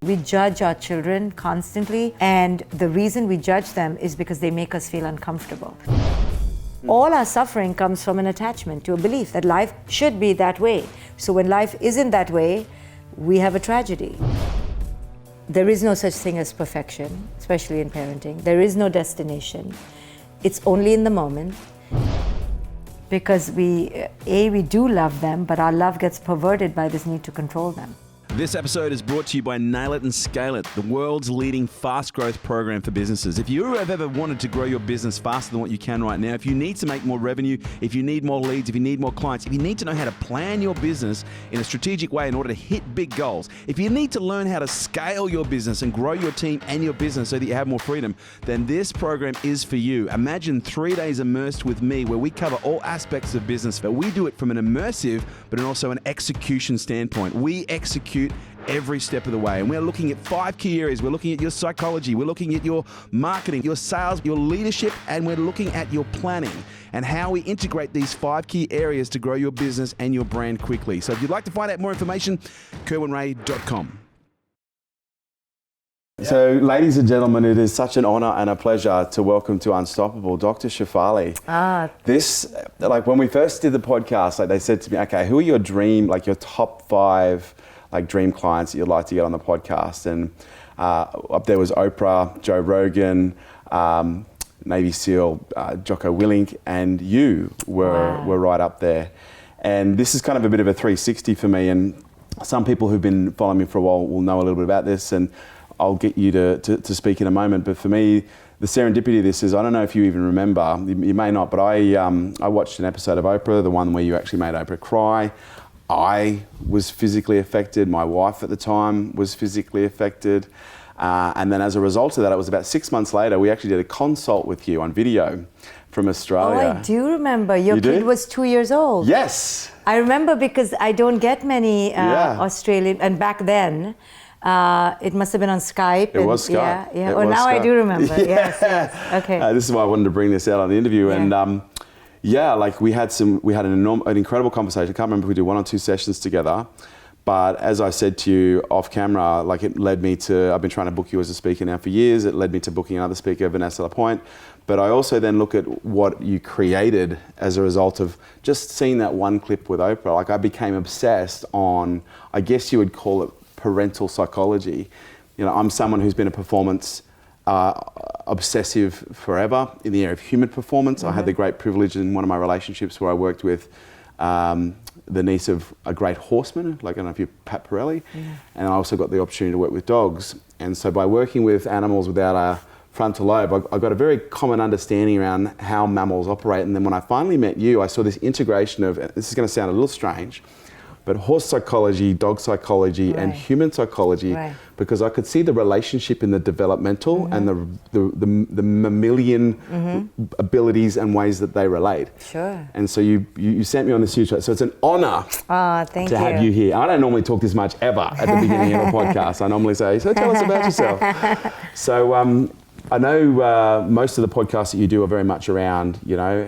We judge our children constantly, and the reason we judge them is because they make us feel uncomfortable. All our suffering comes from an attachment to a belief that life should be that way. So when life isn't that way, we have a tragedy. There is no such thing as perfection, especially in parenting. There is no destination. It's only in the moment. Because we do love them, but our love gets perverted by this need to control them. This episode is brought to you by Nail It and Scale It, the world's leading fast growth program for businesses. If you have ever wanted to grow your business faster than what you can right now, if you need to make more revenue, if you need more leads, if you need more clients, if you need to know how to plan your business in a strategic way in order to hit big goals, if you need to learn how to scale your business and grow your team and your business so that you have more freedom, then this program is for you. Imagine 3 days immersed with me where we cover all aspects of business, but we do it from an immersive but also an execution standpoint. We execute every step of the way. And we're looking at 5 key areas. We're looking at your psychology. We're looking at your marketing, your sales, your leadership, and we're looking at your planning and how we integrate these 5 key areas to grow your business and your brand quickly. So if you'd like to find out more information, kerwinray.com. So, ladies and gentlemen, it is such an honor and a pleasure to welcome to Unstoppable Dr. Shefali. This, like when we first did the podcast, like they said to me, okay, who are your your top 5 dream clients that you'd like to get on the podcast? And up there was Oprah, Joe Rogan, Navy SEAL, Jocko Willink, and you were right up there. And this is kind of a bit of a 360 for me. And some people who've been following me for a while will know a little bit about this, and I'll get you to speak in a moment. But for me, the serendipity of this is, I don't know if you even remember, you may not, but I watched an episode of Oprah, the one where you actually made Oprah cry. I was physically affected. My wife at the time was physically affected. And then as a result of that, it was about 6 months later, we actually did a consult with you on video from Australia. Oh, I do remember. Your kid was 2 years old. Yes. I remember because I don't get many Australian, and back then, it must have been on Skype. It was Skype. Yeah. Oh, now Skype. I do remember. Yes. Okay. This is why I wanted to bring this out on the interview. Yeah. And we had an incredible conversation. I can't remember if we did 1 or 2 sessions together, but as I said to you off camera, it led me to, I've been trying to book you as a speaker now for years. It led me to booking another speaker, Vanessa Lapointe. But I also then look at what you created as a result of just seeing that one clip with Oprah. I became obsessed on, I guess you would call it parental psychology. You know, I'm someone who's been a performance obsessive forever in the area of human performance. Mm-hmm. I had the great privilege in one of my relationships where I worked with the niece of a great horseman, I don't know if you're Pat Pirelli, and I also got the opportunity to work with dogs. And so by working with animals without a frontal lobe, I got a very common understanding around how mammals operate. And then when I finally met you, I saw this integration of, this is going to sound a little strange, but horse psychology, dog psychology, and human psychology, because I could see the relationship in the developmental and the mammalian abilities and ways that they relate. Sure. And so you sent me on this huge, so it's an honor to have you here. I don't normally talk this much ever at the beginning of a podcast. I normally say, so tell us about yourself. So I know most of the podcasts that you do are very much around,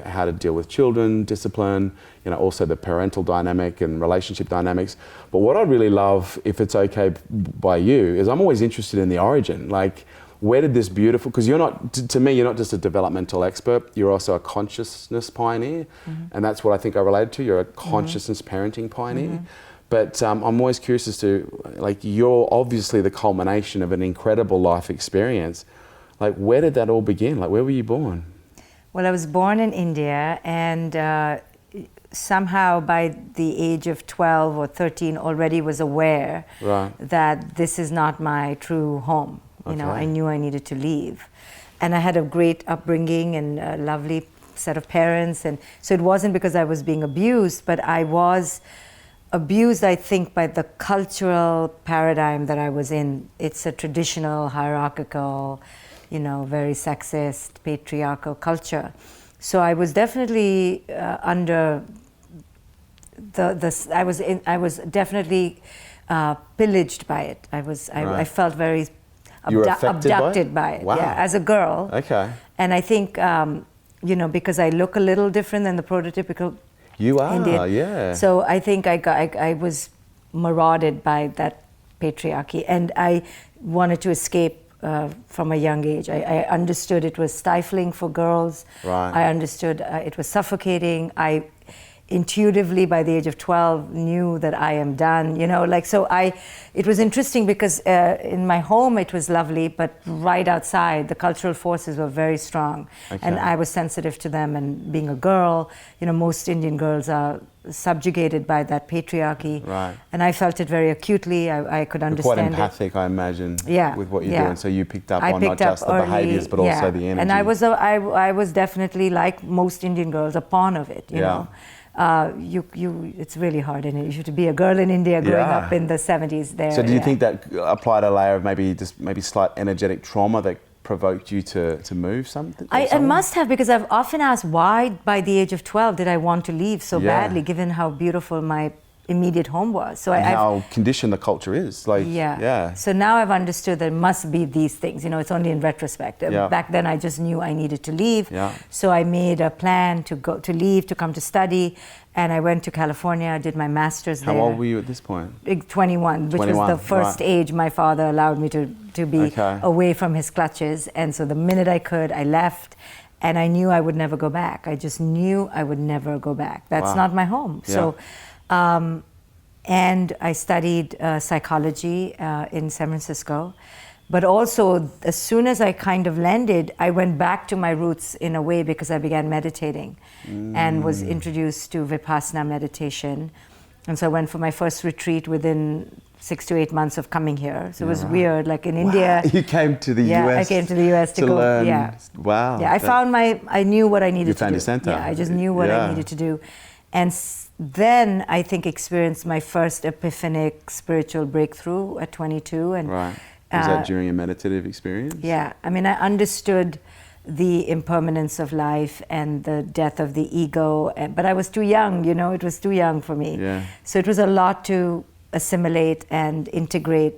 how to deal with children, discipline, also the parental dynamic and relationship dynamics. But what I'd really love, if it's okay by you, is I'm always interested in the origin. Where did this beautiful, because to me, you're not just a developmental expert, you're also a consciousness pioneer. And that's what I think I related to. You're a consciousness parenting pioneer. But I'm always curious as to, you're obviously the culmination of an incredible life experience. Where did that all begin? Where were you born? Well, I was born in India, and somehow by the age of 12 or 13 already was aware that this is not my true home. I knew I needed to leave. And I had a great upbringing and a lovely set of parents. And so it wasn't because I was being abused, but I was abused, I think, by the cultural paradigm that I was in. It's a traditional, hierarchical, very sexist, patriarchal culture. So I was definitely under I was definitely pillaged by it. I felt very abducted by it. Wow. Yeah, as a girl. Okay. And I think because I look a little different than the prototypical You are, Indian. yeah. So I think I was marauded by that patriarchy, and I wanted to escape from a young age. I understood it was stifling for girls. Right. I understood it was suffocating. I intuitively, by the age of 12, knew that I am done, it was interesting because in my home it was lovely, but right outside the cultural forces were very strong. Okay. And I was sensitive to them, and being a girl, most Indian girls are subjugated by that patriarchy. Right. And I felt it very acutely. I could understand quite empathic, I imagine, Yeah, with what you're yeah. doing. So you picked up I on picked not just up the early, behaviours, but also the energy. And I was definitely, like most Indian girls, a pawn of it, you know. It's really hard, and you to be a girl in India growing up in the 70s there. So do you think that applied a layer of maybe slight energetic trauma that provoked you to move something? I must have, because I've often asked why by the age of 12 did I want to leave so badly, given how beautiful my immediate home was. So how conditioned the culture is. So now I've understood there must be these things. It's only in retrospect. Back then I just knew I needed to leave. So I made a plan to leave, to come to study, and I went to California, did my master's there. How old were you at this point? 21, which was the first age my father allowed me to be away from his clutches. And so the minute I could, I left. And I knew I would never go back. I just knew I would never go back. That's not my home. So. And I studied psychology in San Francisco, but also as soon as I kind of landed, I went back to my roots in a way, because I began meditating and was introduced to Vipassana meditation. And so I went for my first retreat within 6 to 8 months of coming here. So it was weird, like in India. You came to the US. I came to the US to go learn. Wow. Yeah, I knew what I needed to do. You found your center. Yeah, I just knew what I needed to do. And then I think experienced my first epiphanic spiritual breakthrough at 22. And right. Was that during a meditative experience? Yeah. I mean, I understood the impermanence of life and the death of the ego, but I was too young, it was too young for me. Yeah. So it was a lot to assimilate and integrate.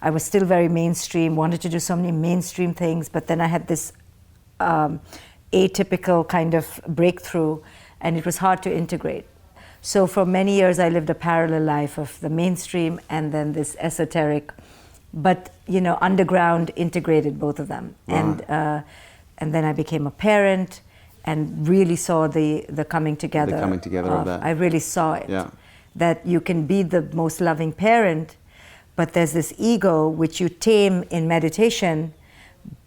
I was still very mainstream, wanted to do so many mainstream things, but then I had this atypical kind of breakthrough, and it was hard to integrate. So for many years I lived a parallel life of the mainstream and then this esoteric, but underground, integrated both of them. Right. And then I became a parent and really saw the coming together. The coming together of that. I really saw it. Yeah. That you can be the most loving parent, but there's this ego which you tame in meditation,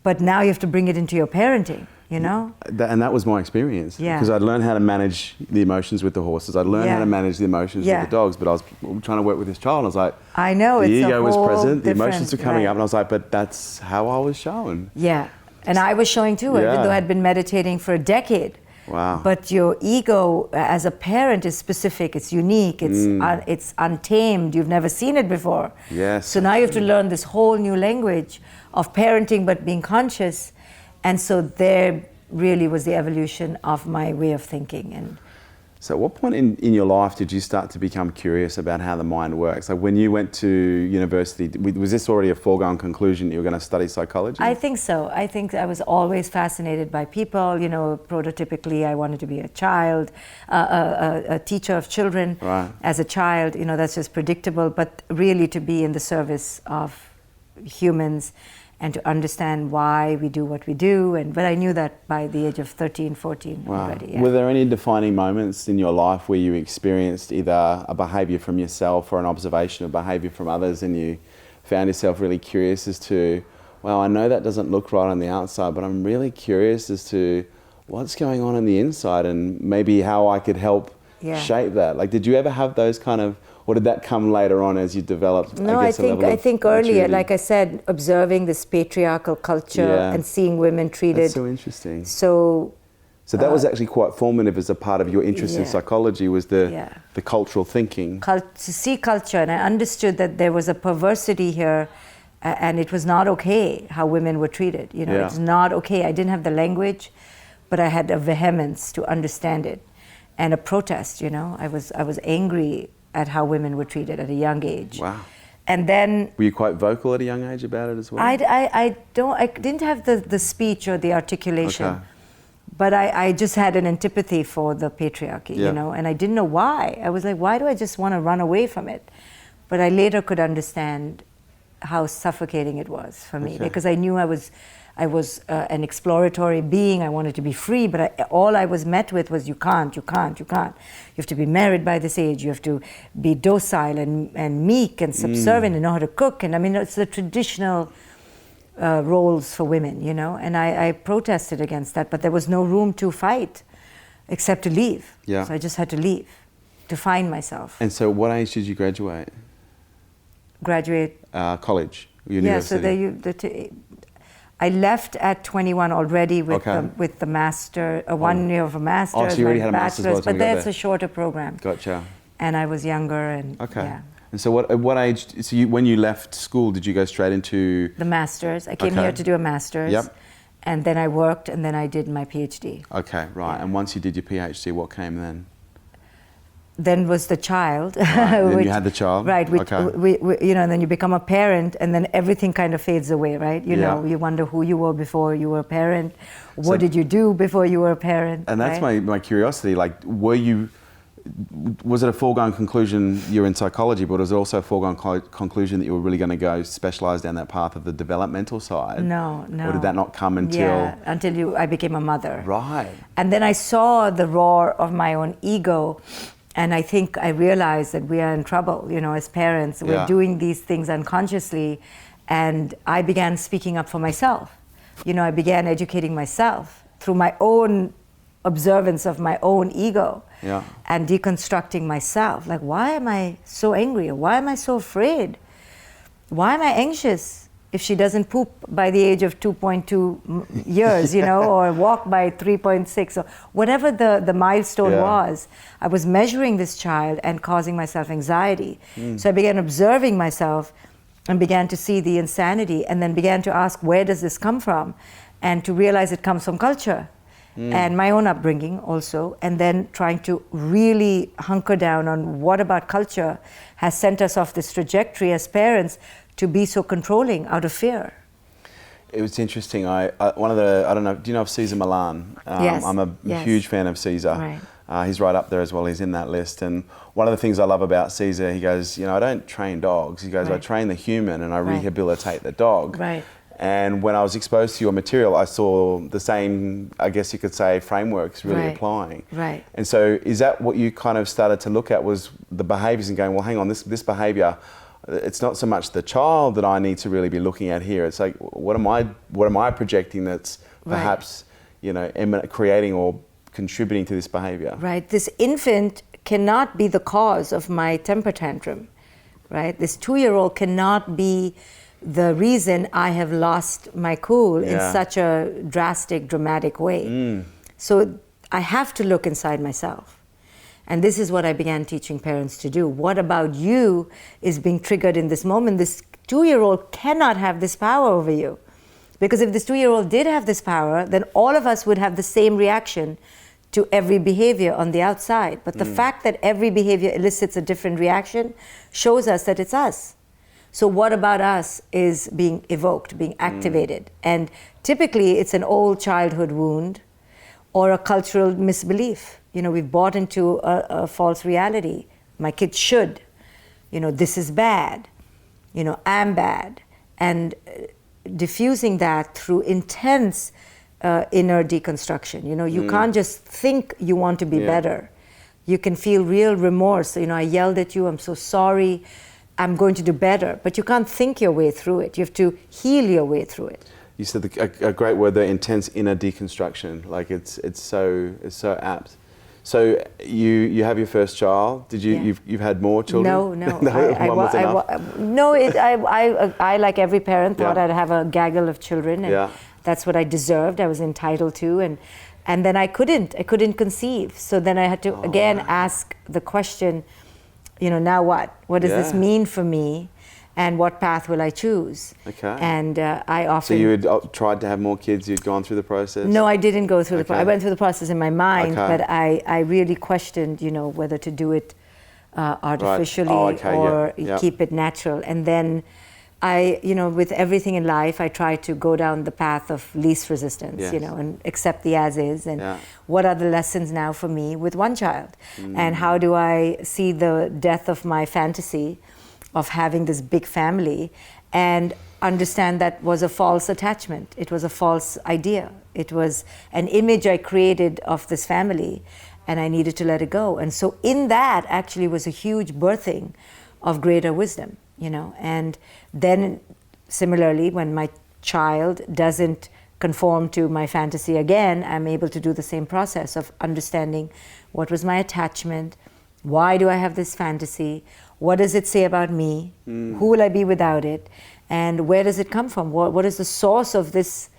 but now you have to bring it into your parenting. And that was my experience. Yeah. Because I'd learned how to manage the emotions with the horses. I'd learned how to manage the emotions with the dogs, but I was trying to work with this child, and I was like, I know, the it's ego was present, the different, emotions were coming up, and I was like, but that's how I was shown. Yeah. And I was showing too, even though I'd been meditating for a decade. Wow. But your ego as a parent is specific, it's unique, it's untamed, you've never seen it before. Yes. So now you have to learn this whole new language of parenting but being conscious. And so there really was the evolution of my way of thinking. And so at what point in your life did you start to become curious about how the mind works? Like when you went to university, was this already a foregone conclusion that you were going to study psychology? I think so. I think I was always fascinated by people. Prototypically I wanted to be a child, a teacher of children as a child. That's just predictable, but really to be in the service of humans and to understand why we do what we do. But I knew that by the age of 13, 14 already. Yeah. Were there any defining moments in your life where you experienced either a behaviour from yourself or an observation of behaviour from others, and you found yourself really curious as to, well, I know that doesn't look right on the outside, but I'm really curious as to what's going on the inside and maybe how I could help shape that? Like, did you ever have those kind of, or did that come later on as you developed? No, I think earlier, like I said, observing this patriarchal culture and seeing women treated. That's so interesting. So that was actually quite formative as a part of your interest in psychology, was the cultural thinking. To see culture, and I understood that there was a perversity here, and it was not okay how women were treated. It's not okay. I didn't have the language, but I had a vehemence to understand it, and a protest. I was angry at how women were treated at a young age. Wow. And then... Were you quite vocal at a young age about it as well? I didn't have the speech or the articulation. Okay. But I just had an antipathy for the patriarchy, and I didn't know why. I was like, why do I just want to run away from it? But I later could understand how suffocating it was for me, because I knew I was an exploratory being. I wanted to be free, but all I was met with was you can't. You have to be married by this age. You have to be docile and meek and subservient and know how to cook. And I mean, it's the traditional roles for women, you know. And I protested against that, but there was no room to fight except to leave. Yeah. So I just had to leave to find myself. And so what age did you graduate? College, university. I left at 21 already with the master, 1 year of a master's. Oh, so you already had a master's, but that's a shorter program. Gotcha. And I was younger, and And so at what age? So when you left school, did you go straight into the master's? I came here to do a master's. Yep. And then I worked, and then I did my PhD. Okay, right. And once you did your PhD, what came then? Then was the child. Right. Then you had the child. Right. We, you know, and then you become a parent, and then everything kind of fades away, right? You know, you wonder who you were before you were a parent. What did you do before you were a parent? And that's my curiosity. Like, was it a foregone conclusion you're in psychology, but was it also a foregone conclusion that you were really going to go specialise down that path of the developmental side? No. Or did that not come until? Until I became a mother. Right. And then I saw the roar of my own ego. And I think I realized that we are in trouble, you know, as parents. We're doing these things unconsciously. And I began speaking up for myself. You know, I began educating myself through my own observance of my own ego and deconstructing myself. Like, why am I so angry? Or why am I so afraid? Why am I anxious if she doesn't poop by the age of 2.2 years, you know, or walk by 3.6, or whatever the milestone was? I was measuring this child and causing myself anxiety. So I began observing myself and began to see the insanity, and then began to ask, where does this come from? And to realize it comes from culture. And my own upbringing also, and then trying to really hunker down on what about culture has sent us off this trajectory as parents to be so controlling out of fear. It was interesting. I don't know, do you know of Caesar Milan? Yes. I'm a huge fan of Caesar. Right. He's right up there as well. He's in that list. And one of the things I love about Caesar, he goes, you know, I don't train dogs. He goes, I train the human and I rehabilitate the dog. Right. And when I was exposed to your material, I saw the same, I guess you could say, frameworks really applying. Right. And so is that what you kind of started to look at, was the behaviours, and going, well, hang on, this behaviour, it's not so much the child that I need to really be looking at here. It's like, what am I projecting that's perhaps, you know, creating or contributing to this behaviour? Right. This infant cannot be the cause of my temper tantrum. Right. This 2-year-old cannot be the reason I have lost my cool in such a drastic, dramatic way. So I have to look inside myself. And this is what I began teaching parents to do. What about you is being triggered in this moment? This 2-year-old cannot have this power over you. Because if this 2-year-old did have this power, then all of us would have the same reaction to every behavior on the outside. But the fact that every behavior elicits a different reaction shows us that it's us. So what about us is being evoked, being activated? And typically it's an old childhood wound or a cultural misbelief. You know, we've bought into a false reality. My kids should. You know, this is bad. You know, I'm bad. And diffusing that through intense inner deconstruction. You know, you can't just think you want to be better. You can feel real remorse. You know, I yelled at you, I'm so sorry. I'm going to do better, but you can't think your way through it. You have to heal your way through it. You said a great word there, intense inner deconstruction. Like it's so apt. So you have your first child. Did you? You've had more children? No. No, I like every parent thought I'd have a gaggle of children, and that's what I deserved. I was entitled to, and then I couldn't conceive. So then I had to again ask the question. You know, now what? What does this mean for me? And what path will I choose? Okay. And I often... So you had tried to have more kids, you'd gone through the process? No, I didn't go through the process. I went through the process in my mind, but I really questioned, you know, whether to do it artificially or keep it natural. And then I, you know, with everything in life, I try to go down the path of least resistance, you know, and accept the as is. And what are the lessons now for me with one child? And how do I see the death of my fantasy of having this big family and understand that was a false attachment. It was a false idea. It was an image I created of this family, and I needed to let it go. And so in that actually was a huge birthing of greater wisdom, you know. And then similarly, when my child doesn't conform to my fantasy again, I'm able to do the same process of understanding what was my attachment, why do I have this fantasy, what does it say about me, who will I be without it, and where does it come from? What is the source of this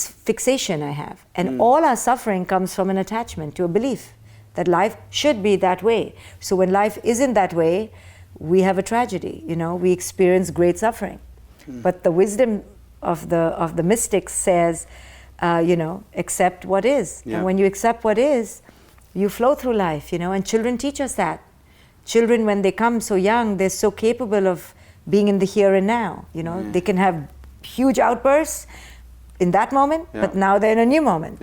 fixation I have? And all our suffering comes from an attachment to a belief that life should be that way. So when life isn't that way, we have a tragedy, you know, we experience great suffering. But the wisdom of the mystics says, you know, accept what is. And when you accept what is, you flow through life, you know, and children teach us that. Children, when they come so young, they're so capable of being in the here and now, you know. They can have huge outbursts in that moment, but now they're in a new moment.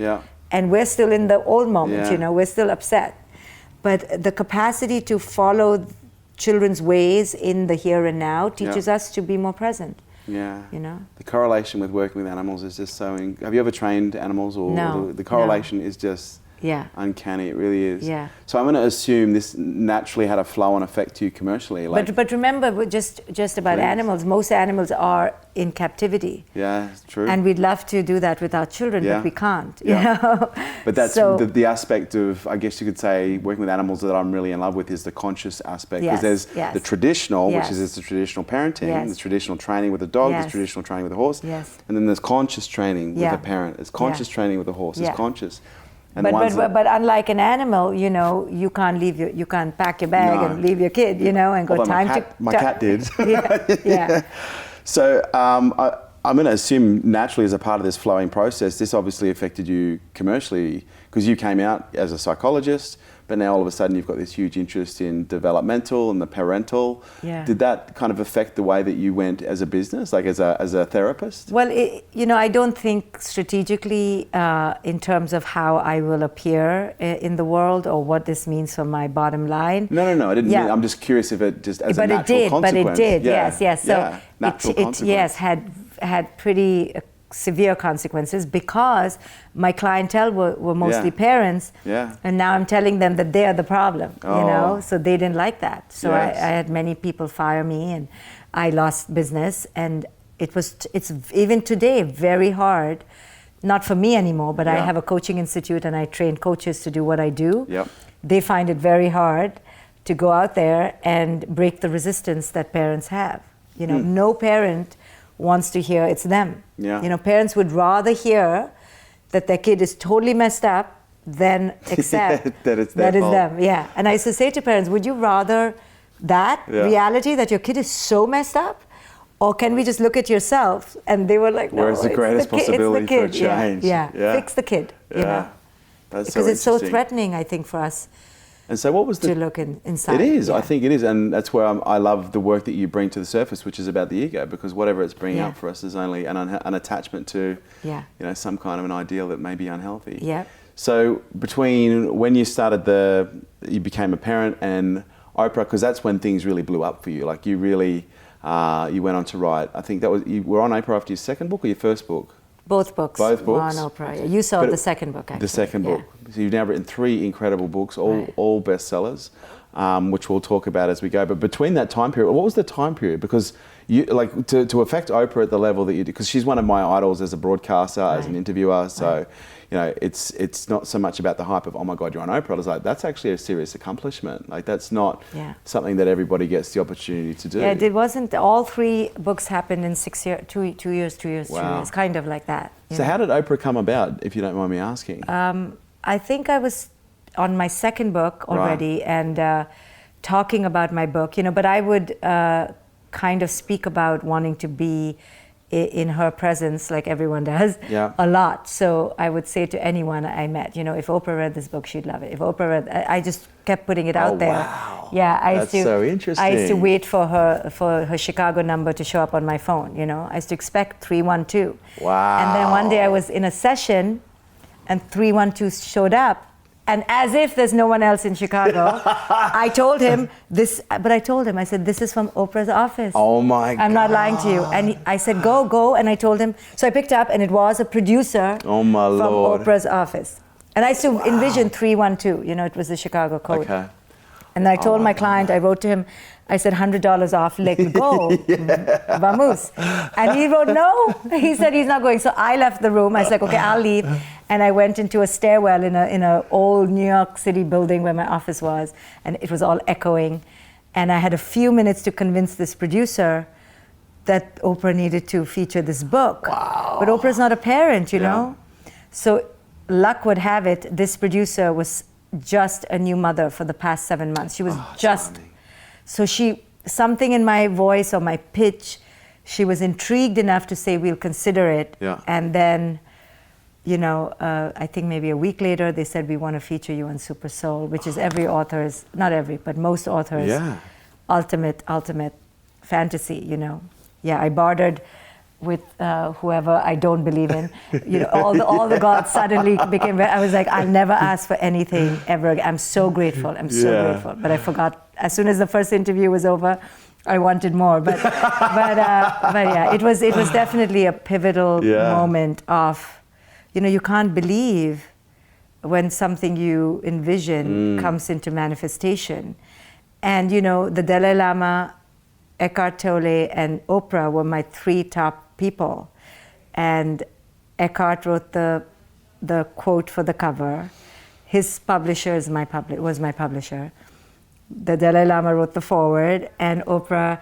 And we're still in the old moment, you know, we're still upset. But the capacity to follow children's ways in the here and now teaches us to be more present. Yeah. You know? The correlation with working with animals is just so... Have you ever trained animals? Or No. The correlation is just uncanny. It really is. Yeah. So I'm going to assume this naturally had a flow-on effect to you commercially. Like, but remember, just about animals, most animals are in captivity. Yeah, it's true. And we'd love to do that with our children, but we can't. You know? But that's so, the aspect of, I guess you could say, working with animals that I'm really in love with is the conscious aspect. Because there's the traditional, which is the traditional parenting, the traditional training with a dog, the traditional training with a horse. And then there's conscious training with a parent. There's conscious training with a horse. It's conscious. And but unlike an animal, you know, you can't you can't pack your bag and leave your kid, you know, and go Although my cat did. So I'm going to assume naturally as a part of this flowing process, this obviously affected you commercially because you came out as a psychologist, but now all of a sudden you've got this huge interest in developmental and the parental. Did that kind of affect the way that you went as a business, like as a therapist? Well, you know, I don't think strategically in terms of how I will appear in the world or what this means for my bottom line. No, I didn't mean, I'm just curious if it just as a natural consequence. But it did, yes. So natural consequence. Yes, had pretty severe consequences because my clientele were mostly parents, and now I'm telling them that they are the problem, you know, so they didn't like that. So I had many people fire me and I lost business, and it's even today very hard, not for me anymore, but I have a coaching institute and I train coaches to do what I do. They find it very hard to go out there and break the resistance that parents have. You know, no parent wants to hear it's them. You know, parents would rather hear that their kid is totally messed up than accept that it's their fault. them. And I used to say to parents, would you rather that reality that your kid is so messed up, or can we just look at yourself? And they were like, no, where's the greatest possibility for change? Fix the kid. You know, that's because it's so threatening, I think, for us. And so what was to look inside? It is, I think it is, and that's where I love the work that you bring to the surface, which is about the ego, because whatever it's bringing up for us is only an attachment to, you know, some kind of an ideal that may be unhealthy. So between when you started you became a parent and Oprah, because that's when things really blew up for you. Like you really, you went on to write. I think you were on Oprah after your second book or your first book? Both books. Both books. On Oprah. You saw the second book, actually. The second book. So you've now written 3 incredible books, all bestsellers, which we'll talk about as we go. But between that time period, what was the time period? Because you like to affect Oprah at the level that you did, because she's one of my idols as a broadcaster, as an interviewer. So, you know, it's not so much about the hype of, oh my God, you're on Oprah. I was like, that's actually a serious accomplishment. Like that's not something that everybody gets the opportunity to do. It wasn't. All 3 books happened in 6 years, 2 years, 2 years, 2 years, kind of like that. So how did Oprah come about, if you don't mind me asking? I think I was on my second book already and talking about my book, you know, but I would kind of speak about wanting to be in her presence, like everyone does, a lot. So I would say to anyone I met, you know, if Oprah read this book, she'd love it. If Oprah read, I just kept putting it out there. Wow. That's so interesting. I used to wait for her Chicago number to show up on my phone. You know, I used to expect 312. Wow. And then one day I was in a session, and 312 showed up, And as if there's no one else in Chicago, I told him this, but I told him, I said, this is from Oprah's office. Oh my God. I'm not lying to you. And I said, go. And I told him, so I picked up and it was a producer from Oprah's office. And I used to envision 312, it was the Chicago code. Okay. And I told my client, I wrote to him, I said, $100 off, let go, vamos. And he wrote, no. He said he's not going. So I left the room. I was like, okay, I'll leave. And I went into a stairwell in a old New York City building where my office was. And it was all echoing. And I had a few minutes to convince this producer that Oprah needed to feature this book. Wow. But Oprah's not a parent, you know? So luck would have it, this producer was just a new mother for the past 7 months. She was charming. So something in my voice or my pitch, she was intrigued enough to say, we'll consider it. Yeah. And then, I think maybe a week later, they said, we want to feature you on Super Soul, which is every author's, not every, but most authors' ultimate fantasy, Yeah, I bartered with whoever I don't believe in. All the gods suddenly became, I was like, I'll never ask for anything ever again. I'm so grateful. I'm so grateful. But I forgot, as soon as the first interview was over, I wanted more. But yeah, it was definitely a pivotal moment of, you can't believe when something you envision comes into manifestation. And, the Dalai Lama, Eckhart Tolle, and Oprah were my 3 top people. And Eckhart wrote the quote for the cover. His publisher was my publisher. The Dalai Lama wrote the foreword, and Oprah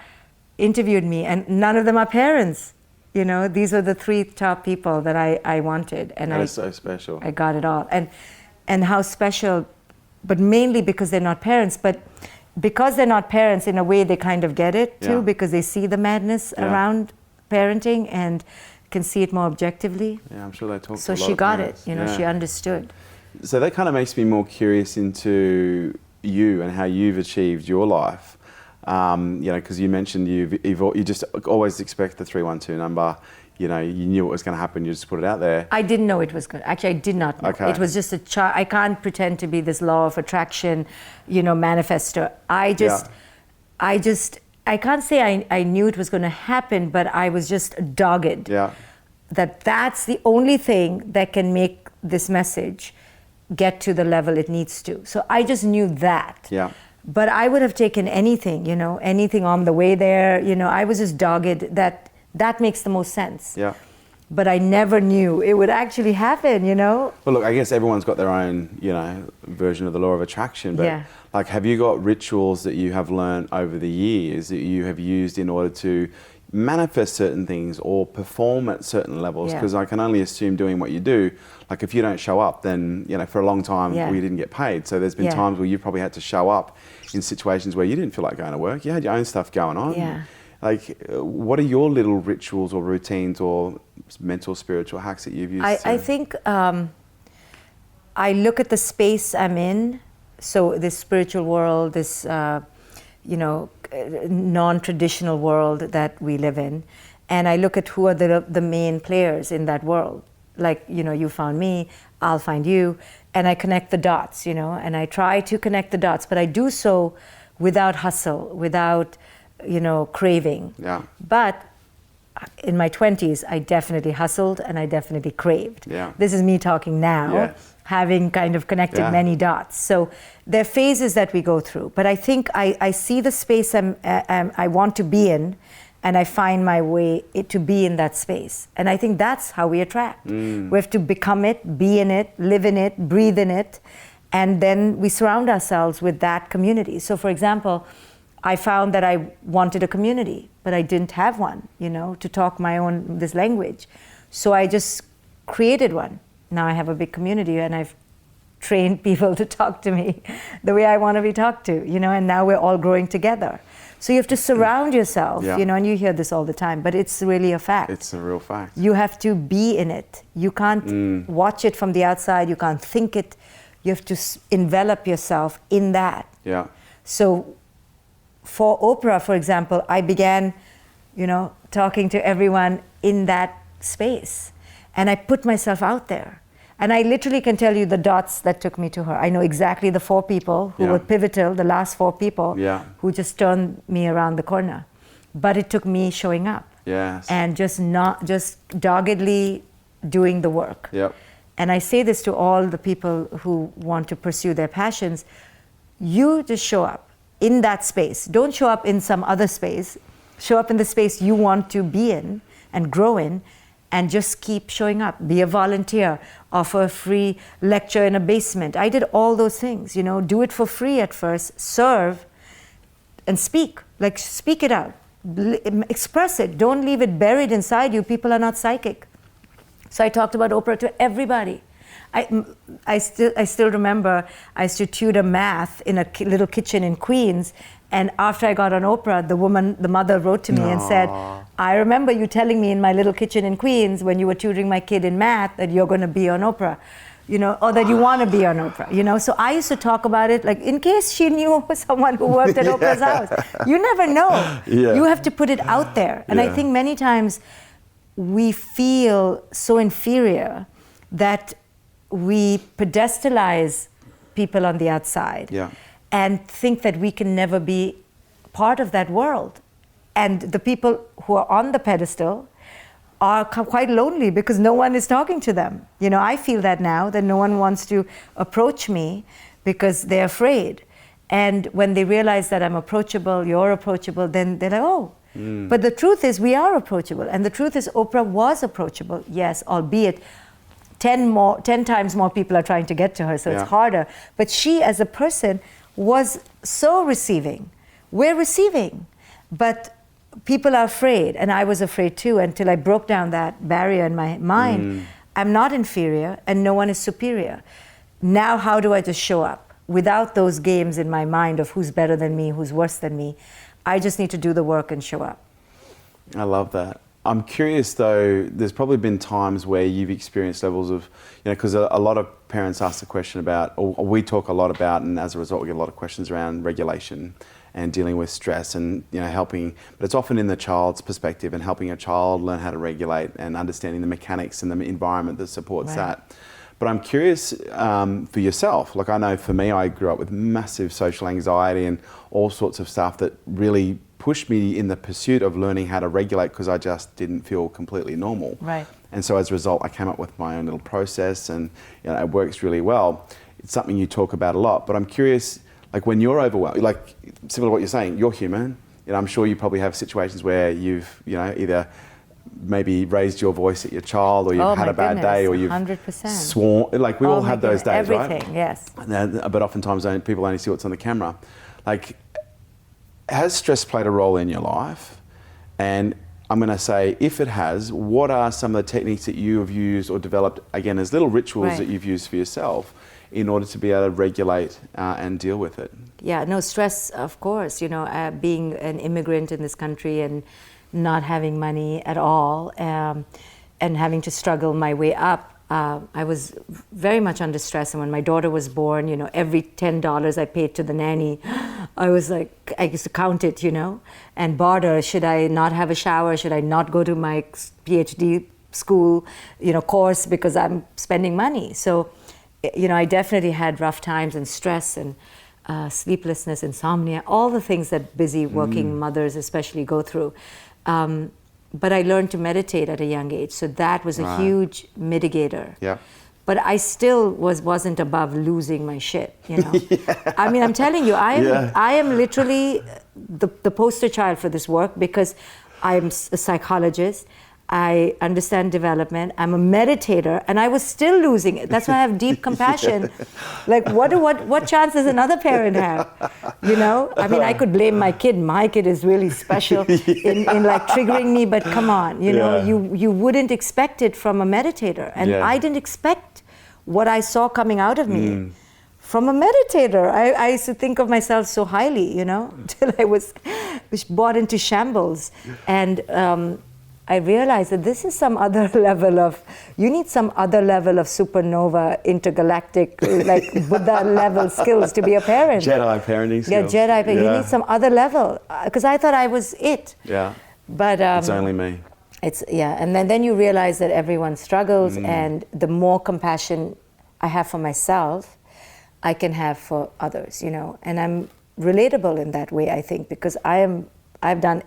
interviewed me. And none of them are parents. These are the 3 top people that I wanted. And that is so special. I got it all. And how special, but mainly because they're not parents. But because they're not parents, in a way, they kind of get it too, because they see the madness around parenting and can see it more objectively. Yeah, I'm sure they talk. So to a lot she of got parents. it. She understood. So that kind of makes me more curious into you and how you've achieved your life. Because you mentioned you just always expect the 312 number. You knew what was going to happen. You just put it out there. I didn't know it was good. Actually, I did not know. Okay. It was just I can't pretend to be this law of attraction, manifestor. I can't say I knew it was going to happen, but I was just dogged. Yeah. That's the only thing that can make this message get to the level it needs to. So I just knew that. Yeah. But I would have taken anything, anything on the way there. I was just dogged that makes the most sense. Yeah. But I never knew it would actually happen, Well, look, I guess everyone's got their own, version of the law of attraction. But have you got rituals that you have learned over the years that you have used in order to manifest certain things or perform at certain levels? Because I can only assume doing what you do, like if you don't show up, then, for a long time we didn't get paid. So there's been times where you probably had to show up in situations where you didn't feel like going to work. You had your own stuff going on. Yeah. What are your little rituals or routines or mental, spiritual hacks that you've used? I think I look at the space I'm in. So this spiritual world, this, non-traditional world that we live in. And I look at who are the main players in that world. Like, you found me, I'll find you. And I connect the dots, and I try to connect the dots. But I do so without hustle, without craving. Yeah. But in my 20s, I definitely hustled and I definitely craved. Yeah. This is me talking now, having kind of connected many dots. So there are phases that we go through. But I think I see the space I want to be in, and I find my way to be in that space. And I think that's how we attract. We have to become it, be in it, live in it, breathe in it, and then we surround ourselves with that community. So for example, I found that I wanted a community, but I didn't have one, to talk this language. So I just created one. Now I have a big community, and I've trained people to talk to me the way I want to be talked to, and now we're all growing together. So you have to surround yourself, and you hear this all the time, but it's really a fact. It's a real fact. You have to be in it. You can't watch it from the outside. You can't think it. You have to envelop yourself in that. Yeah. So for Oprah, for example, I began, talking to everyone in that space. And I put myself out there. And I literally can tell you the dots that took me to her. I know exactly the 4 people who were pivotal, the last 4 people who just turned me around the corner. But it took me showing up. Yes. And just doggedly doing the work. Yep. And I say this to all the people who want to pursue their passions. You just show up in that space. Don't show up in some other space. Show up in the space you want to be in and grow in, and just keep showing up. Be a volunteer, offer a free lecture in a basement. I did all those things, you know, do it for free at first, serve, and speak. Like, speak it out. Express it. Don't leave it buried inside you. People are not psychic. So I talked about Oprah to everybody. I still remember I used to tutor math in a little kitchen in Queens, and after I got on Oprah, the mother wrote to me and said, I remember you telling me in my little kitchen in Queens when you were tutoring my kid in math that you're going to be on Oprah, you know, or that you want to be on Oprah, you know. So I used to talk about it, like, in case she knew someone who worked at Oprah's house. You never know. You have to put it out there. And I think many times we feel so inferior that we pedestalize people on the outside and think that we can never be part of that world. And the people who are on the pedestal are quite lonely because no one is talking to them. You know, I feel that now, that no one wants to approach me because they're afraid. And when they realize that I'm approachable, you're approachable, then they're like, oh. But the truth is we are approachable. And the truth is Oprah was approachable, yes, albeit 10 times more people are trying to get to her, so it's harder. But she, as a person, was so receiving. We're receiving. But people are afraid, and I was afraid too, until I broke down that barrier in my mind. I'm not inferior, and no one is superior. Now, how do I just show up? Without those games in my mind of who's better than me, who's worse than me, I just need to do the work and show up. I love that. I'm curious though, there's probably been times where you've experienced levels of, you know, because a lot of parents ask the question about, or we talk a lot about, and as a result we get a lot of questions around regulation and dealing with stress and, you know, helping, but it's often in the child's perspective and helping a child learn how to regulate and understanding the mechanics and the environment that supports that. But I'm curious for yourself. Like, I know for me, I grew up with massive social anxiety and all sorts of stuff that really pushed me in the pursuit of learning how to regulate because I just didn't feel completely normal. And so as a result, I came up with my own little process, and, you know, it works really well. It's something you talk about a lot, but I'm curious, like, when you're overwhelmed, like, similar to what you're saying, you're human. You know, I'm sure you probably have situations where you've, you know, either maybe raised your voice at your child, or you've had a bad day, or you've 100%. sworn. Like, we all have those days, everything, right? Yes. But oftentimes people only see what's on the camera. Like, has stress played a role in your life? And I'm going to say, if it has, what are some of the techniques that you have used or developed, again, as little rituals that you've used for yourself in order to be able to regulate and deal with it? Yeah, no, stress, of course. You know, being an immigrant in this country and not having money at all, and having to struggle my way up, I was very much under stress. And when my daughter was born, you know, every $10 I paid to the nanny, I was like, I used to count it, you know, and barter. Should I not have a shower? Should I not go to my PhD school, you know, course, because I'm spending money? So, you know, I definitely had rough times and stress and sleeplessness, insomnia, all the things that busy working mothers especially go through. But I learned to meditate at a young age, so that was a huge mitigator. But I still wasn't above losing my shit, you know. I mean, I'm telling you, I am literally the poster child for this work, because I'm a psychologist. I understand development. I'm a meditator, and I was still losing it. That's why I have deep compassion. Like, what chance does another parent have? You know, I mean, I could blame my kid. My kid is really special in like triggering me. But come on, you know, you wouldn't expect it from a meditator, and I didn't expect what I saw coming out of me from a meditator. I used to think of myself so highly, you know, till I was brought into shambles, and. I realized that this is some other level of, you need some other level of supernova, intergalactic, like Buddha level skills to be a parent. Jedi parenting skills. Yeah, Jedi, you need some other level. Because I thought I was it. Yeah. But it's only me. And then you realize that everyone struggles, and the more compassion I have for myself, I can have for others, you know. And I'm relatable in that way, I think, because I've done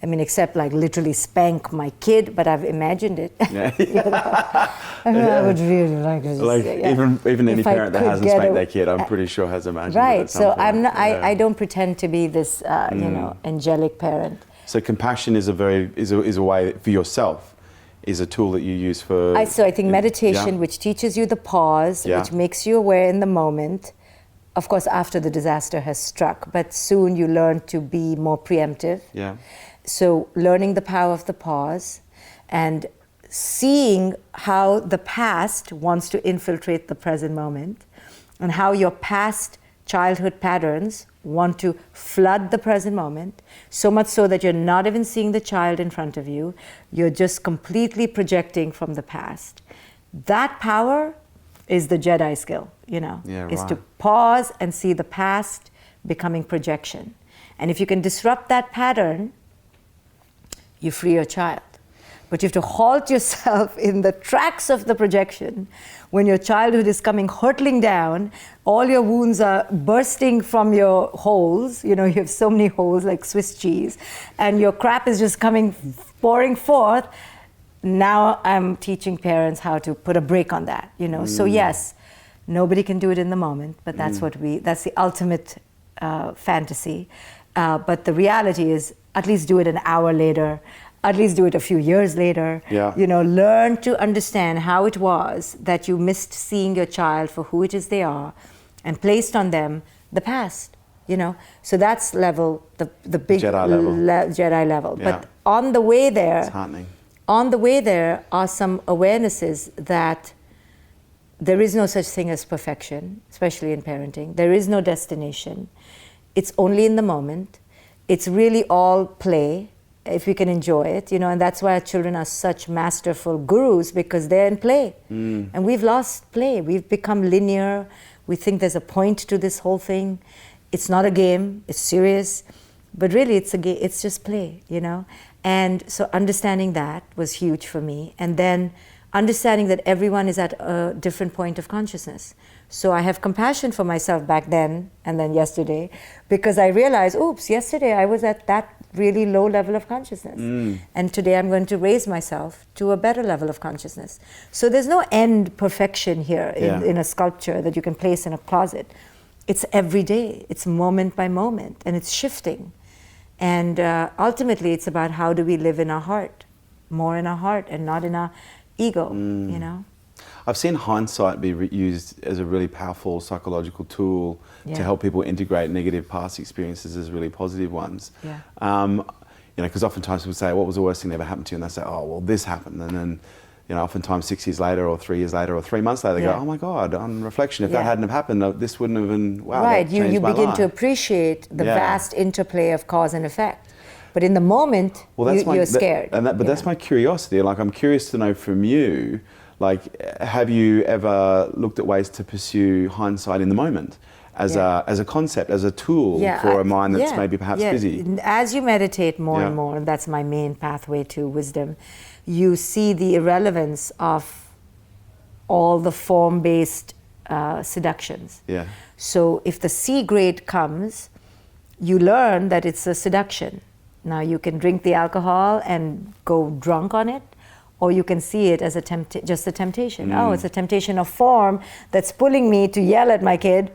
except like literally spank my kid, but I've imagined it. Yeah. You know? I would really like it. Like even any parent that hasn't spanked their kid, I'm pretty sure has imagined it. Right. So point. I'm not. I don't pretend to be this, angelic parent. So compassion is a way for yourself, is a tool that you use for. I think meditation, which teaches you the pause, which makes you aware in the moment. Of course, after the disaster has struck, but soon you learn to be more preemptive. Yeah. So learning the power of the pause and seeing how the past wants to infiltrate the present moment, and how your past childhood patterns want to flood the present moment, so much so that you're not even seeing the child in front of you, you're just completely projecting from the past. That power is the Jedi skill, you know, is to pause and see the past becoming projection. And if you can disrupt that pattern, you free your child. But you have to halt yourself in the tracks of the projection when your childhood is coming hurtling down, all your wounds are bursting from your holes, you know, you have so many holes like Swiss cheese, and your crap is just pouring forth. Now I'm teaching parents how to put a break on that, you know. So yes, nobody can do it in the moment, but that's that's the ultimate fantasy. But the reality is, at least do it an hour later, at least do it a few years later. Yeah. You know, learn to understand how it was that you missed seeing your child for who it is they are, and placed on them the past, you know. So that's level, the big Jedi level. Yeah. But on the way there, it's heartening. On the way there are some awarenesses that there is no such thing as perfection, especially in parenting. There is no destination. It's only in the moment. It's really all play, if we can enjoy it, you know, and that's why our children are such masterful gurus, because they're in play. And we've lost play. We've become linear. We think there's a point to this whole thing. It's not a game, it's serious, but really it's a game, it's just play, you know. And so understanding that was huge for me. And then understanding that everyone is at a different point of consciousness. So I have compassion for myself back then and then yesterday, because I realized, oops, yesterday I was at that really low level of consciousness. And today I'm going to raise myself to a better level of consciousness. So there's no end perfection here in a sculpture that you can place in a closet. It's every day, it's moment by moment, and it's shifting. And ultimately it's about how do we live in our heart, more in our heart and not in our ego, you know? I've seen hindsight be used as a really powerful psychological tool to help people integrate negative past experiences as really positive ones. Yeah. You know, because oftentimes people say, what was the worst thing that ever happened to you? And they say, oh, well, this happened. And then, you know, oftentimes 6 years later or 3 years later or 3 months later, they go, oh my God, on reflection, if that hadn't have happened, this wouldn't have been, wow, right, that changed you my begin life. to appreciate the vast interplay of cause and effect. But in the moment, you're scared. But that's my curiosity. Like, I'm curious to know from you, like, have you ever looked at ways to pursue hindsight in the moment as a concept, as a tool for a mind that's maybe perhaps busy? As you meditate more and more, and that's my main pathway to wisdom, you see the irrelevance of all the form-based seductions. Yeah. So if the C grade comes, you learn that it's a seduction. Now you can drink the alcohol and go drunk on it, or you can see it as just a temptation. Oh, it's a temptation of form that's pulling me to yell at my kid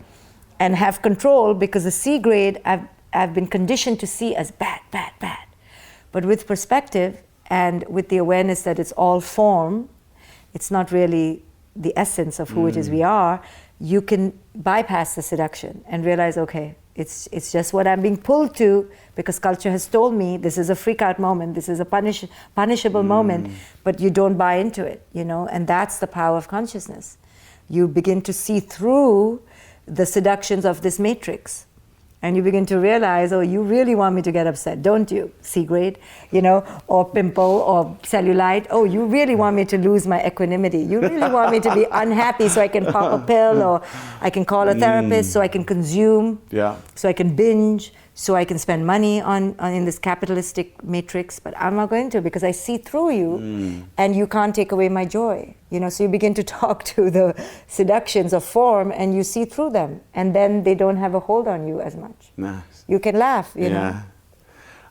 and have control, because the C grade I've been conditioned to see as bad, bad, bad. But with perspective and with the awareness that it's all form, it's not really the essence of who it is we are, you can bypass the seduction and realize, okay, it's just what I'm being pulled to, because culture has told me this is a freak out moment, this is a punishable moment, but you don't buy into it, you know, and that's the power of consciousness. You begin to see through the seductions of this matrix. And you begin to realize, oh, you really want me to get upset, don't you? C grade, you know, or pimple or cellulite. Oh, you really want me to lose my equanimity. You really want me to be unhappy so I can pop a pill, or I can call a therapist, so I can consume, so I can binge, so I can spend money on in this capitalistic matrix, but I'm not going to, because I see through you and you can't take away my joy. So you begin to talk to the seductions of form and you see through them, and then they don't have a hold on you as much. Nice. You can laugh, you know.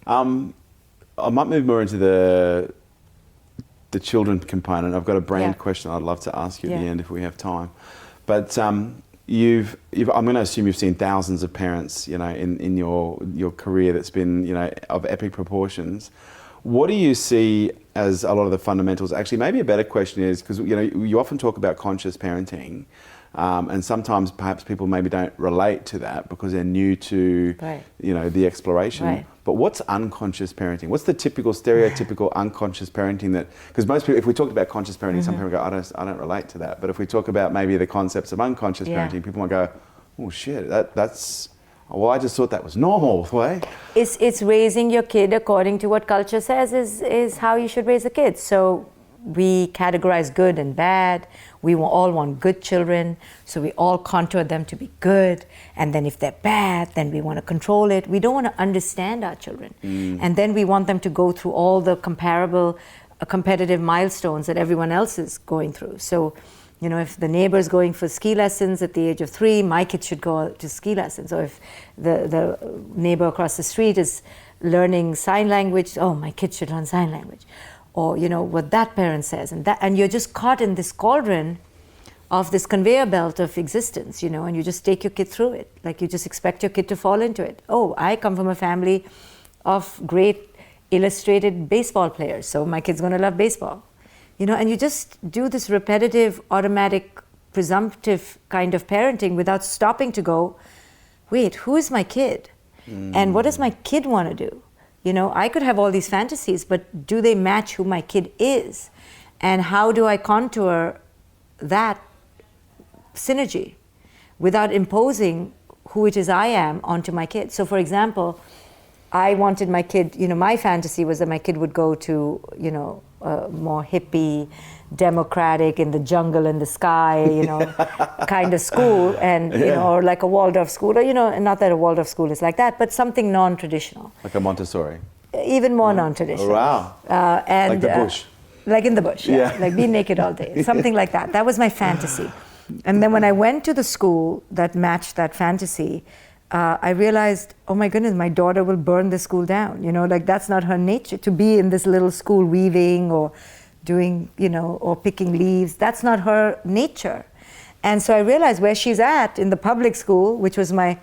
I might move more into the children component. I've got a brand question I'd love to ask you at the end if we have time. But I'm going to assume you've seen thousands of parents, in your career that's been, of epic proportions. What do you see as a lot of the fundamentals? Actually, maybe a better question is, because you often talk about conscious parenting, and sometimes perhaps people maybe don't relate to that because they're new to, the exploration. Right. But what's unconscious parenting? What's the typical, stereotypical unconscious parenting that? Because most people, if we talked about conscious parenting, some people go, I don't relate to that. But if we talk about maybe the concepts of unconscious parenting, people might go, oh shit, that's. Well, I just thought that was normal, way. It's raising your kid according to what culture says is how you should raise a kid. So we categorize good and bad. We all want good children, so we all contour them to be good. And then if they're bad, then we want to control it. We don't want to understand our children. And then we want them to go through all the competitive milestones that everyone else is going through. So, if the neighbor's going for ski lessons at the age of 3, my kid should go to ski lessons. Or if the neighbor across the street is learning sign language, oh, my kid should learn sign language. Or, what that parent says. And you're just caught in this cauldron of this conveyor belt of existence, and you just take your kid through it. Like you just expect your kid to fall into it. Oh, I come from a family of great illustrated baseball players, so my kid's going to love baseball. And you just do this repetitive, automatic, presumptive kind of parenting without stopping to go, wait, who is my kid? And what does my kid want to do? I could have all these fantasies, but do they match who my kid is? And how do I contour that synergy without imposing who it is I am onto my kid? So for example, I wanted my kid, my fantasy was that my kid would go to, a more hippie, democratic, in the jungle, in the sky, kind of school, and, or like a Waldorf school, or, not that a Waldorf school is like that, but something non-traditional. Like a Montessori? Even more non-traditional. Oh, wow. And, like the bush? Like in the bush, like be naked all day, something like that. That was my fantasy. And then when I went to the school that matched that fantasy, I realized, oh my goodness, my daughter will burn the school down. That's not her nature, to be in this little school weaving or doing, or picking leaves. That's not her nature. And so I realized where she's at in the public school, which was my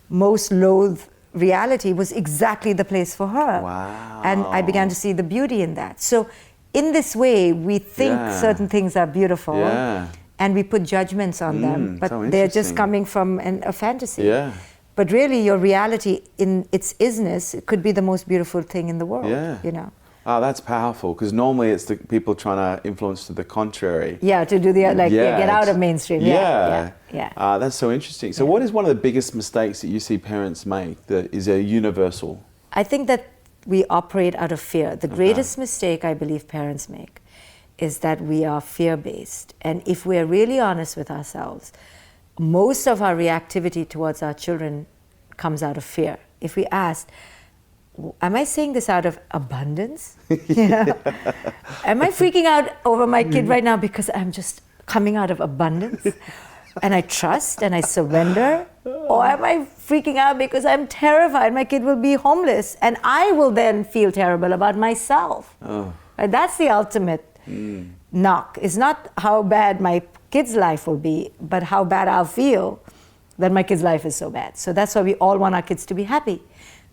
most loathed reality, was exactly the place for her. Wow. And I began to see the beauty in that. So in this way, we think certain things are beautiful. And we put judgments on them, but so they're just coming from a fantasy. Yeah. But really, your reality in its isness, it could be the most beautiful thing in the world. Oh, that's powerful, because normally it's the people trying to influence to the contrary. Yeah, to do the get out of mainstream. Yeah. That's so interesting. So, what is one of the biggest mistakes that you see parents make that is a universal? I think that we operate out of fear. The greatest mistake I believe parents make is that we are fear-based. And if we're really honest with ourselves, most of our reactivity towards our children comes out of fear. If we asked, am I saying this out of abundance? Am I freaking out over my kid right now because I'm just coming out of abundance and I trust and I surrender? Or am I freaking out because I'm terrified my kid will be homeless and I will then feel terrible about myself? Right? That's the ultimate knock. It's not how bad my kid's life will be, but how bad I'll feel that my kid's life is so bad. So that's why we all want our kids to be happy,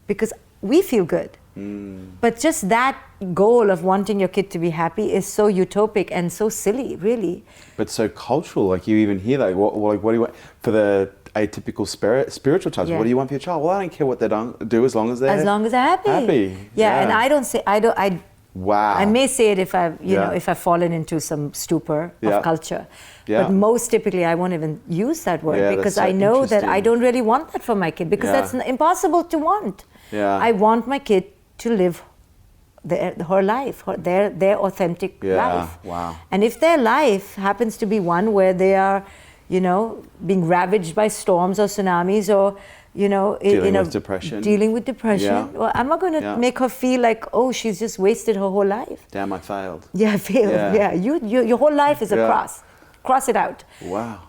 because we feel good. But just that goal of wanting your kid to be happy is so utopic and so silly, really. But so cultural. Like, you even hear that. What do you want for the atypical spiritual types? What do you want for your child? Well, I don't care what they do as long as they're happy. Yeah, and I don't say Wow. I may say it if I've fallen into some stupor of culture. But most typically I won't even use that word, because I know that I don't really want that for my kid, because that's impossible to want. I want my kid to live her life, their authentic life. Wow. And if their life happens to be one where they are, being ravaged by storms or tsunamis, or dealing with depression. Dealing with depression. Yeah. Well, I'm not going to make her feel like, oh, she's just wasted her whole life. Damn, I failed. Yeah, I failed. Yeah. Your whole life is a cross. Cross it out. Wow.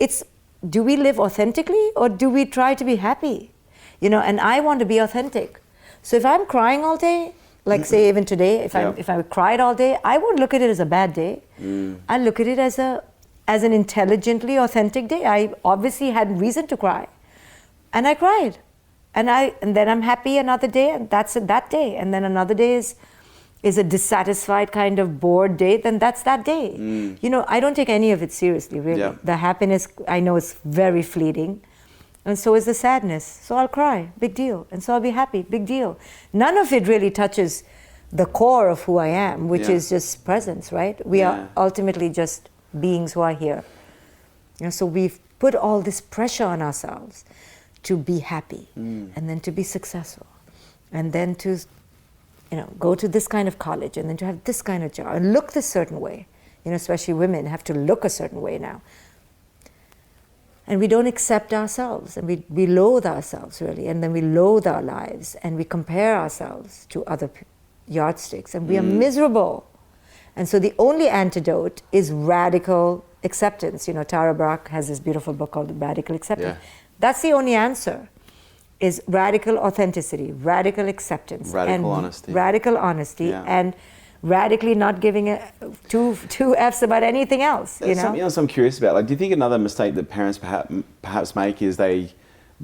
Do we live authentically or do we try to be happy? And I want to be authentic. So if I'm crying all day, like say even today, if I cried all day, I won't look at it as a bad day. I look at it as an intelligently authentic day. I obviously had reason to cry, and I cried, and then I'm happy another day, and that's that day. And then another day is a dissatisfied kind of bored day. Then that's that day. I don't take any of it seriously, really. Yeah. The happiness, I know, is very fleeting. And so is the sadness. So I'll cry, big deal. And so I'll be happy, big deal. None of it really touches the core of who I am, which is just presence, right? We are ultimately just beings who are here. So we've put all this pressure on ourselves to be happy, and then to be successful, and then to go to this kind of college, and then to have this kind of job, and look this certain way. Especially women have to look a certain way now. And we don't accept ourselves, and we loathe ourselves, really, and then we loathe our lives, and we compare ourselves to other yardsticks, and we are miserable. And so the only antidote is radical acceptance. Tara Brach has this beautiful book called Radical Acceptance. Yeah. That's the only answer, is radical authenticity, radical acceptance. Radical honesty. Radical honesty, and radically not giving two F's about anything else. There's something else I'm curious about. Do you think another mistake that parents perhaps make is they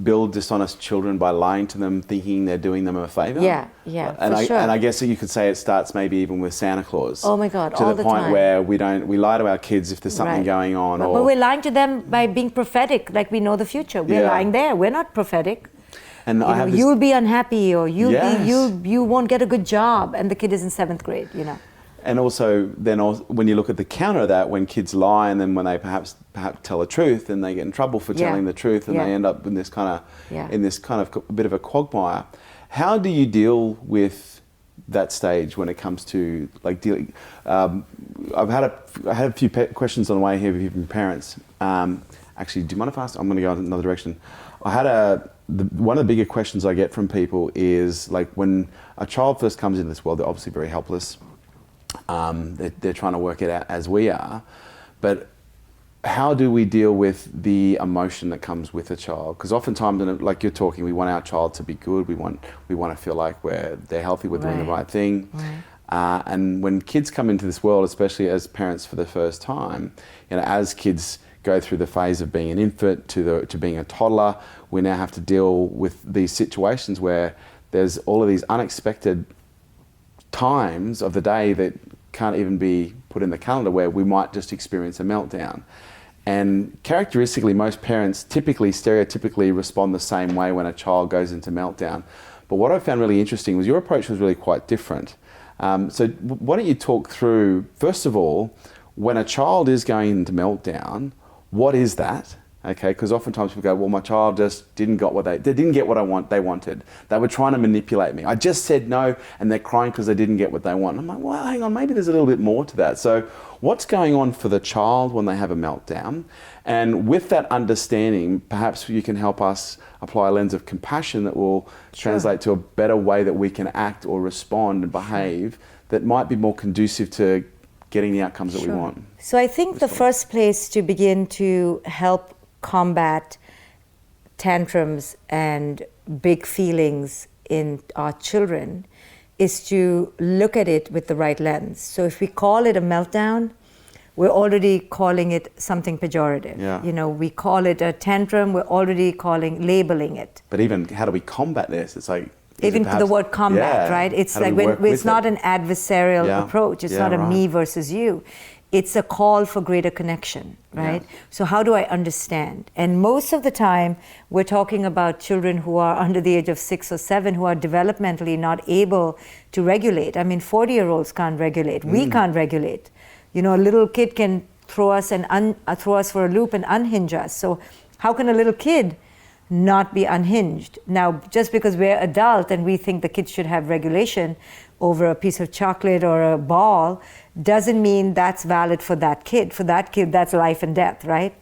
build dishonest children by lying to them, thinking they're doing them a favor? Yeah, for sure. And I guess you could say it starts maybe even with Santa Claus. Oh my God, to all the the point time. where we lie to our kids if there's something going on. But we're lying to them by being prophetic, like we know the future. We're lying there. We're not prophetic. And you'll be unhappy, or you won't get a good job, and the kid is in 7th grade. And also, when you look at the counter of that, when kids lie, and then when they perhaps tell the truth, and they get in trouble for telling the truth, and they end up in this kind of a bit of a quagmire. How do you deal with that stage when it comes to dealing? I had a few questions on the way here from parents. Actually, do you mind if I ask? I'm going to go in another direction. I had one of the bigger questions I get from people is when a child first comes into this world, they're obviously very helpless. They're trying to work it out as we are, but how do we deal with the emotion that comes with a child? Because oftentimes, like you're talking, we want our child to be good. We want to feel like they're healthy, we're doing the right thing. Right. And when kids come into this world, especially as parents for the first time, as kids go through the phase of being an infant to being a toddler, we now have to deal with these situations where there's all of these unexpected times of the day that can't even be put in the calendar, where we might just experience a meltdown. And characteristically, most parents stereotypically respond the same way when a child goes into meltdown. But what I found really interesting was your approach was really quite different. So why don't you talk through, first of all, when a child is going into meltdown, what is that? Okay, because oftentimes people go, well, my child just didn't get what they wanted. They were trying to manipulate me. I just said no, and they're crying because they didn't get what they want. I'm like, well, hang on, maybe there's a little bit more to that. So what's going on for the child when they have a meltdown? And with that understanding, perhaps you can help us apply a lens of compassion that will translate to a better way that we can act or respond and behave that might be more conducive to getting the outcomes that we want. So I think the first place to begin to help combat tantrums and big feelings in our children is to look at it with the right lens. So if we call it a meltdown, we're already calling it something pejorative. Yeah. We call it a tantrum, we're already labeling it. But even how do we combat this? It's like, even the word combat, right? It's like it's not an adversarial approach. It's not a me versus you. It's a call for greater connection, right? Yeah. So how do I understand? And most of the time, we're talking about children who are under the age of 6 or 7 who are developmentally not able to regulate. I mean, 40-year-olds can't regulate. We can't regulate. A little kid can throw us for a loop and unhinge us. So how can a little kid not be unhinged? Now, just because we're adult and we think the kids should have regulation over a piece of chocolate or a ball doesn't mean that's valid for that kid. For that kid, that's life and death, right?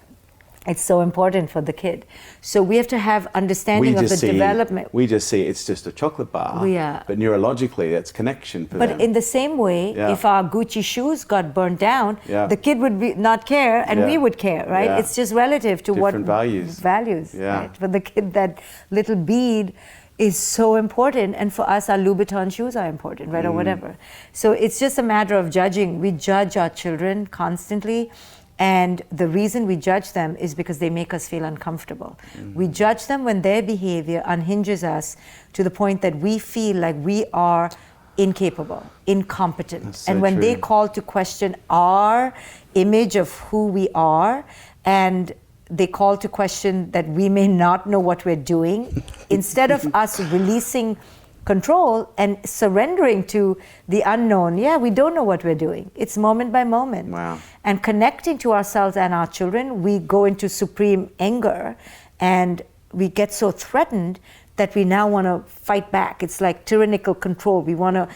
It's so important for the kid. So we have to have understanding of the development. We just see it's just a chocolate bar, but neurologically that's connection for them. But in the same way, if our Gucci shoes got burnt down, the kid would not care and we would care, right? Yeah. It's just relative to different what values. Right? For the kid, that little bead is so important, and for us, our Louboutin shoes are important, right, or whatever. So it's just a matter of judging. We judge our children constantly. And the reason we judge them is because they make us feel uncomfortable. We judge them when their behavior unhinges us to the point that we feel like we are incapable, incompetent. So and when true. they call to question our image of who we are, and they call to question that we may not know what we're doing, instead of us releasing control and surrendering to the unknown. We don't know what we're doing. It's moment by moment. Wow. And connecting to ourselves and our children, we go into supreme anger and we get so threatened that we now want to fight back. It's like tyrannical control. We want to,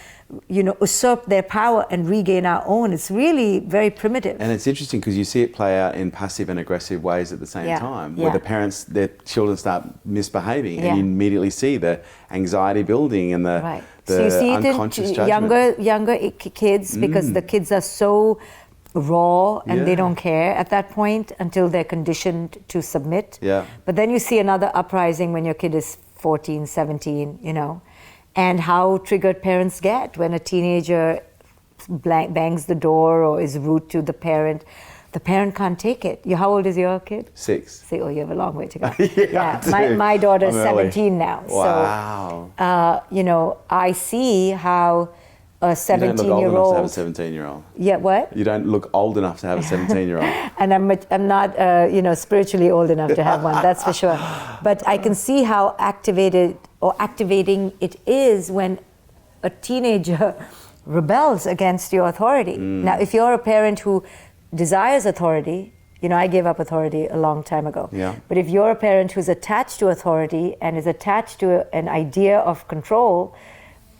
usurp their power and regain our own. It's really very primitive. And it's interesting because you see it play out in passive and aggressive ways at the same time, where the parents, their children start misbehaving, and you immediately see the anxiety building and the So you see unconscious it in judgment. younger kids, because the kids are so raw and they don't care at that point until they're conditioned to submit. But then you see another uprising when your kid is 14, 17, and how triggered parents get when a teenager bangs the door or is rude to the parent. The parent can't take it. How old is your kid? 6. Oh, you have a long way to go. I My daughter's I'm early. 17 now. Wow. So, I see how a 17-year-old... You don't look old enough to have a 17-year-old. Yeah, what? You don't look old enough to have a 17-year-old. And I'm not, spiritually old enough to have one, that's for sure. But I can see how activating it is when a teenager rebels against your authority. Now, if you're a parent who desires authority, I gave up authority a long time ago. But if you're a parent who's attached to authority and is attached to an idea of control,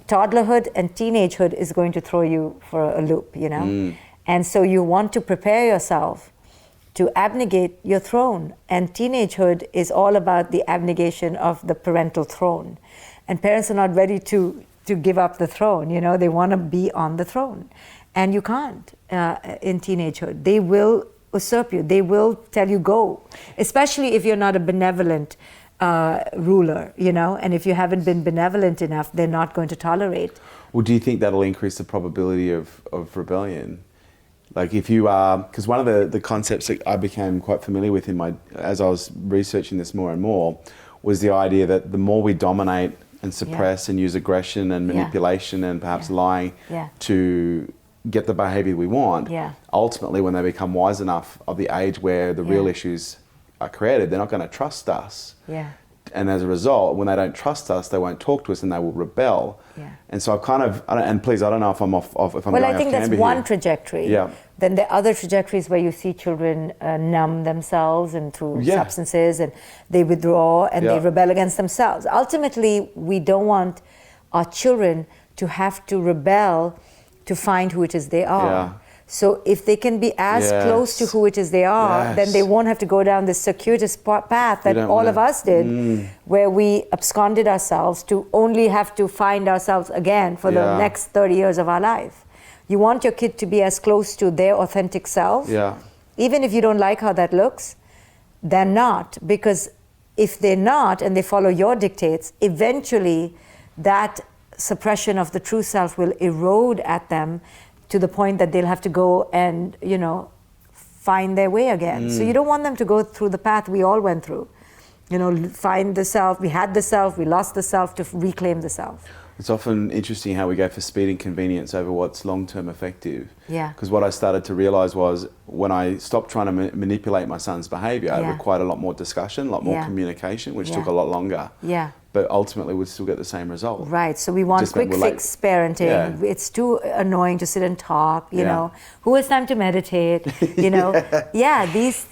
toddlerhood and teenagehood is going to throw you for a loop, And so you want to prepare yourself to abnegate your throne. And teenagehood is all about the abnegation of the parental throne. And parents are not ready to give up the throne, they want to be on the throne. And you can't in teenagehood. They will usurp you. They will tell you go, especially if you're not a benevolent ruler, and if you haven't been benevolent enough, they're not going to tolerate. Well, do you think that'll increase the probability of rebellion? Like if you are, because one of the concepts that I became quite familiar with as I was researching this more and more, was the idea that the more we dominate and suppress and use aggression and manipulation and perhaps lying to get the behavior we want, ultimately when they become wise enough of the age where the real issues are created, they're not going to trust us. And as a result, when they don't trust us, they won't talk to us and they will rebel. And so and please, I don't know if I'm off if I'm going off camber here. Well, I think that's one trajectory. Then the other trajectories where you see children numb themselves and through substances, and they withdraw and they rebel against themselves. Ultimately, we don't want our children to have to rebel to find who it is they are. So if they can be as close to who it is they are, then they won't have to go down this circuitous path that all of us did, where we absconded ourselves to only have to find ourselves again for the next 30 years of our life. You want your kid to be as close to their authentic self, even if you don't like how that looks, they're not. Because if they're not and they follow your dictates, eventually that suppression of the true self will erode at them to the point that they'll have to go and, find their way again. So you don't want them to go through the path we all went through. Find the self, we had the self, we lost the self to reclaim the self. It's often interesting how we go for speed and convenience over what's long-term effective. Because what I started to realize was when I stopped trying to manipulate my son's behavior, it required a lot more discussion, a lot more communication, which took a lot longer. But ultimately we'd still get the same result. Right, so we want quick fix parenting. It's too annoying to sit and talk, Who has time to meditate, These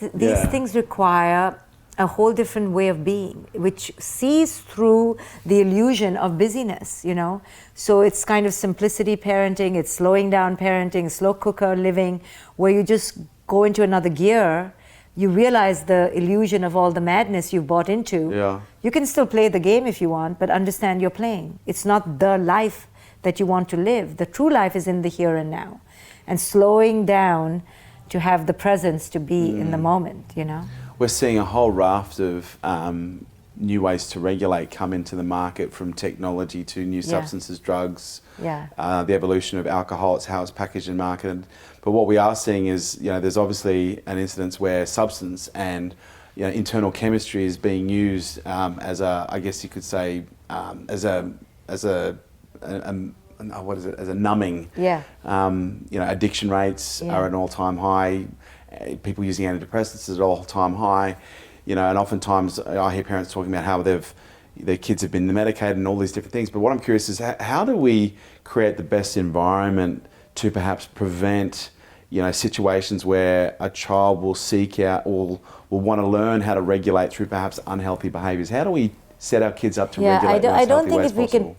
things require a whole different way of being, which sees through the illusion of busyness, So it's kind of simplicity parenting, it's slowing down parenting, slow cooker living, where you just go into another gear you realize the illusion of all the madness you've bought into. Yeah. You can still play the game if you want, but understand you're playing. It's not the life that you want to live. The true life is in the here and now. And slowing down to have the presence to be in the moment, you know? We're seeing a whole raft of new ways to regulate come into the market, from technology to new substances, drugs, the evolution of alcohol, it's how it's packaged and marketed. But what we are seeing is, there's obviously an incidence where substance and internal chemistry is being used as a, I guess you could say, as a numbing. Addiction rates are at an all-time high. People using antidepressants is at an all-time high. And oftentimes I hear parents talking about how their kids have been medicated and all these different things. But what I'm curious is, how do we create the best environment to perhaps prevent situations where a child will seek out or will want to learn how to regulate through perhaps unhealthy behaviours? How do we set our kids up to regulate? I don't think if we can,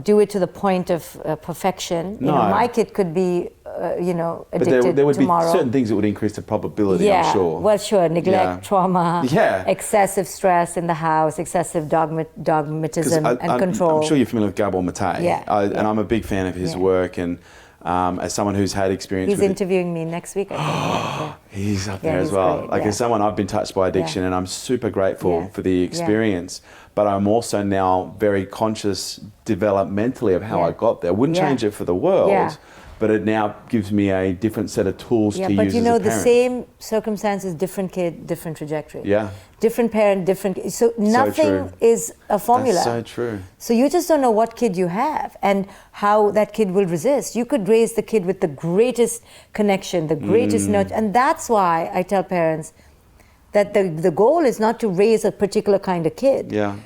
do it to the point of perfection. My kid could be, addicted but there would tomorrow. be certain things that would increase the probability. I'm sure. Well, sure. Neglect, trauma, excessive stress in the house, excessive dogmatism and control. I'm sure you're familiar with Gabor Mate, and I'm a big fan of his work. And as someone who's had experience, he's interviewing me next week, I think. He's up there as well. Great, as someone, I've been touched by addiction, and I'm super grateful for the experience. But I'm also now very conscious developmentally of how I got there. I wouldn't change it for the world, but it now gives me a different set of tools to use as a parent. But the same circumstances, different kid, different trajectory. Yeah. Different parent, different. So nothing is a formula. That's so true. So you just don't know what kid you have and how that kid will resist. You could raise the kid with the greatest connection, the greatest nurture. And that's why I tell parents that the goal is not to raise a particular kind of kid. Yeah.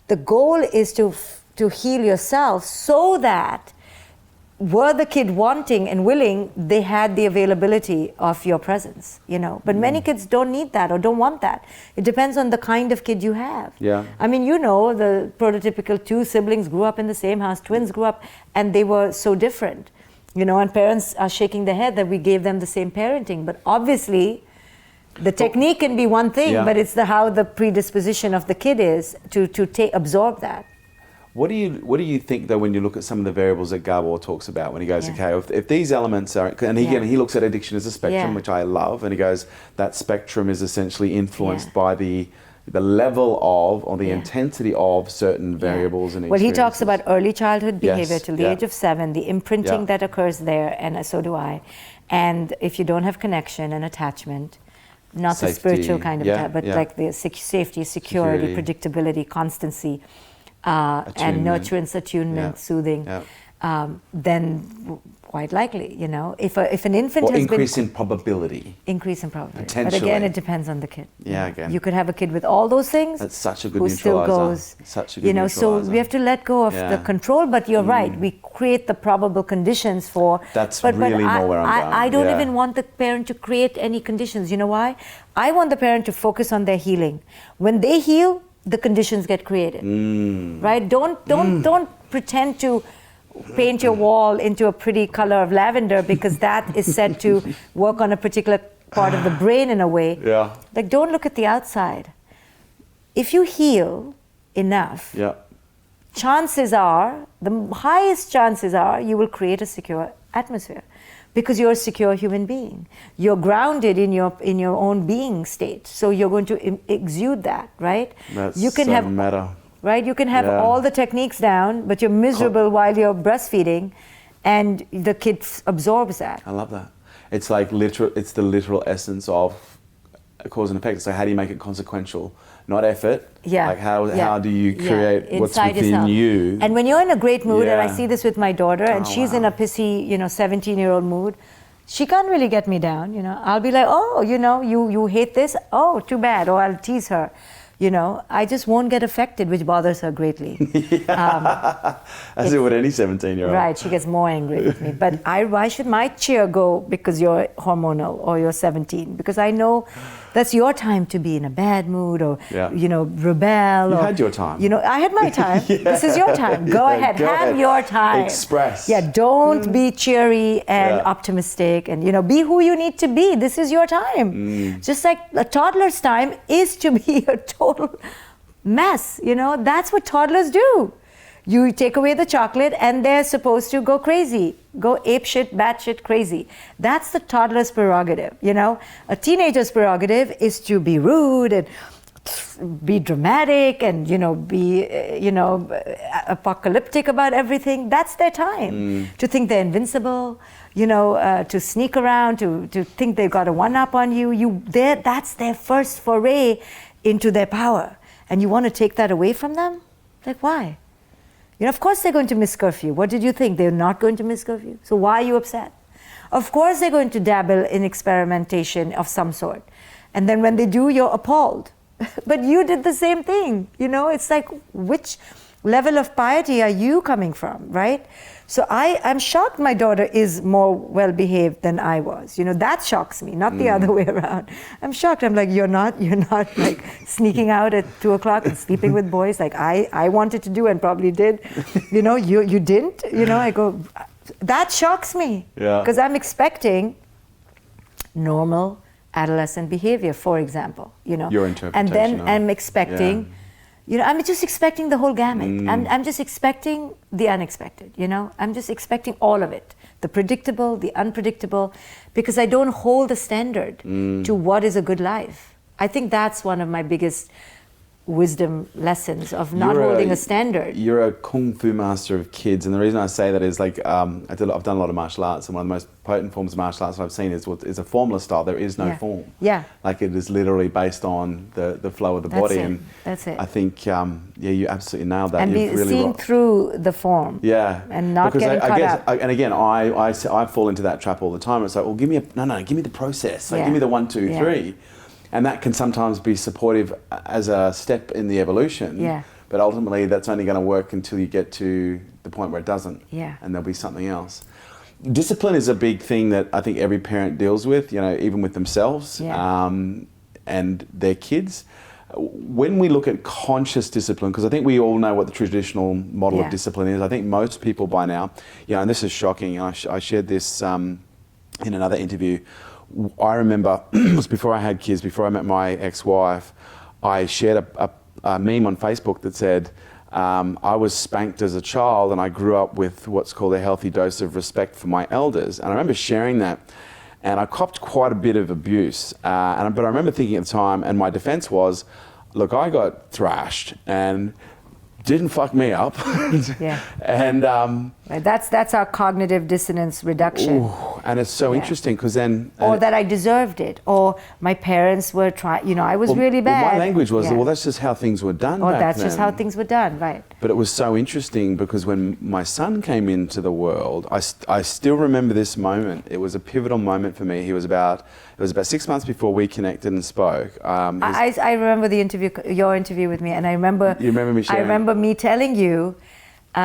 The goal is to heal yourself so that were the kid wanting and willing, they had the availability of your presence, But many kids don't need that or don't want that. It depends on the kind of kid you have. Yeah. I mean, the prototypical two siblings grew up in the same house, twins grew up, and they were so different, and parents are shaking their head that we gave them the same parenting. But obviously, the technique can be one thing, but it's how the predisposition of the kid is to absorb that. What do you think, though, when you look at some of the variables that Gabor talks about, when he goes, okay, if these elements are, and he looks at addiction as a spectrum, which I love, and he goes, that spectrum is essentially influenced by the level of, or the intensity of certain variables and experiences. Well, he talks about early childhood behavior till the age of 7, the imprinting that occurs there, and so do I. And if you don't have connection and attachment, not Safety, the spiritual kind of attachment, but like the safety, security, predictability, constancy, and nurturance, attunement, soothing, then quite likely, if an infant has increase in probability. Increase in probability. Potentially. But again, it depends on the kid. Yeah, again. You could have a kid with all those things. That's such a good who neutralizer. Still goes, such a good neutralizer. So we have to let go of the control, but you're right. We create the probable conditions for... That's really more where I'm going. I don't even want the parent to create any conditions. You know why? I want the parent to focus on their healing. When they heal, the conditions get created, right? Don't pretend to paint your wall into a pretty color of lavender because that is said to work on a particular part of the brain in a way. Yeah. Like, don't look at the outside. If you heal enough, chances are, the highest chances are, you will create a secure atmosphere. Because you're a secure human being. You're grounded in your own being state. So you're going to exude that, right? That's you can have meta. Right? You can have all the techniques down, but you're miserable while you're breastfeeding, and the kid absorbs that. I love that. It's like it's the literal essence of cause and effect. So how do you make it consequential? Not effort. Yeah. Like how do you create what's inside within yourself. you? And when you're in a great mood, and I see this with my daughter, and she's in a pissy, 17-year-old mood, she can't really get me down. I'll be like, oh, you hate this? Oh, too bad. Or I'll tease her. I just won't get affected, which bothers her greatly. As it would any 17-year-old. Right, she gets more angry with me. But why should my cheer go because you're hormonal or you're 17? Because I know That's your time to be in a bad mood or, rebel. You or, had your time. I had my time. This is your time. Go ahead. Have your time. Express. Yeah, don't be cheery and optimistic and, be who you need to be. This is your time. Just like a toddler's time is to be a total mess. That's what toddlers do. You take away the chocolate and they're supposed to go crazy, go ape shit, batshit crazy. That's the toddler's prerogative, A teenager's prerogative is to be rude and be dramatic and, be, apocalyptic about everything. That's their time. To think they're invincible, to sneak around, to think they've got a one-up on you. That's their first foray into their power. And you want to take that away from them? Like, why? Of course they're going to miss curfew. What did you think? They're not going to miss curfew? So why are you upset? Of course they're going to dabble in experimentation of some sort. And then when they do, you're appalled. But you did the same thing. It's like, which level of piety are you coming from, right? So I'm shocked my daughter is more well-behaved than I was. That shocks me, not the other way around. I'm shocked. I'm like, you're not like sneaking out at 2:00 and sleeping with boys like I wanted to do and probably did. You didn't. I go, that shocks me. Yeah. Because I'm expecting normal adolescent behavior, for example. Your interpretation. And then I'm expecting. I'm just expecting the whole gamut. I'm just expecting the unexpected, I'm just expecting all of it. The predictable, the unpredictable, because I don't hold a standard to what is a good life. I think that's one of my biggest wisdom lessons of not holding a standard. You're a kung fu master of kids, and the reason I say that is like I've done a lot of martial arts, and one of the most potent forms of martial arts I've seen is a formless style. There is no form. Yeah. Like it is literally based on the flow of the body. That's it. I think you absolutely nailed that. And seeing through the form. Yeah. And not getting caught up. And again, I fall into that trap all the time. It's like, well, give me the process. Like, give me the 1, 2, 3. And that can sometimes be supportive as a step in the evolution. Yeah. But ultimately, that's only going to work until you get to the point where it doesn't. Yeah. And there'll be something else. Discipline is a big thing that I think every parent deals with, even with themselves and their kids. When we look at conscious discipline, because I think we all know what the traditional model of discipline is. I think most people by now, and this is shocking. I shared this in another interview. I remember, it was before I had kids, before I met my ex-wife, I shared a meme on Facebook that said, I was spanked as a child and I grew up with what's called a healthy dose of respect for my elders. And I remember sharing that, and I copped quite a bit of abuse. But I remember thinking at the time, and my defense was, look, I got thrashed and didn't fuck me up. And that's our cognitive dissonance reduction. And it's so interesting because then... Or that I deserved it, or my parents were trying, I was really bad. Well, my language was, well, that's just how things were done back that's then. just how things were done, right. But it was so interesting because when my son came into the world, I still remember this moment. It was a pivotal moment for me. It was about 6 months before we connected and spoke. I remember your interview with me, and I remember... You remember me sharing? I remember me telling you,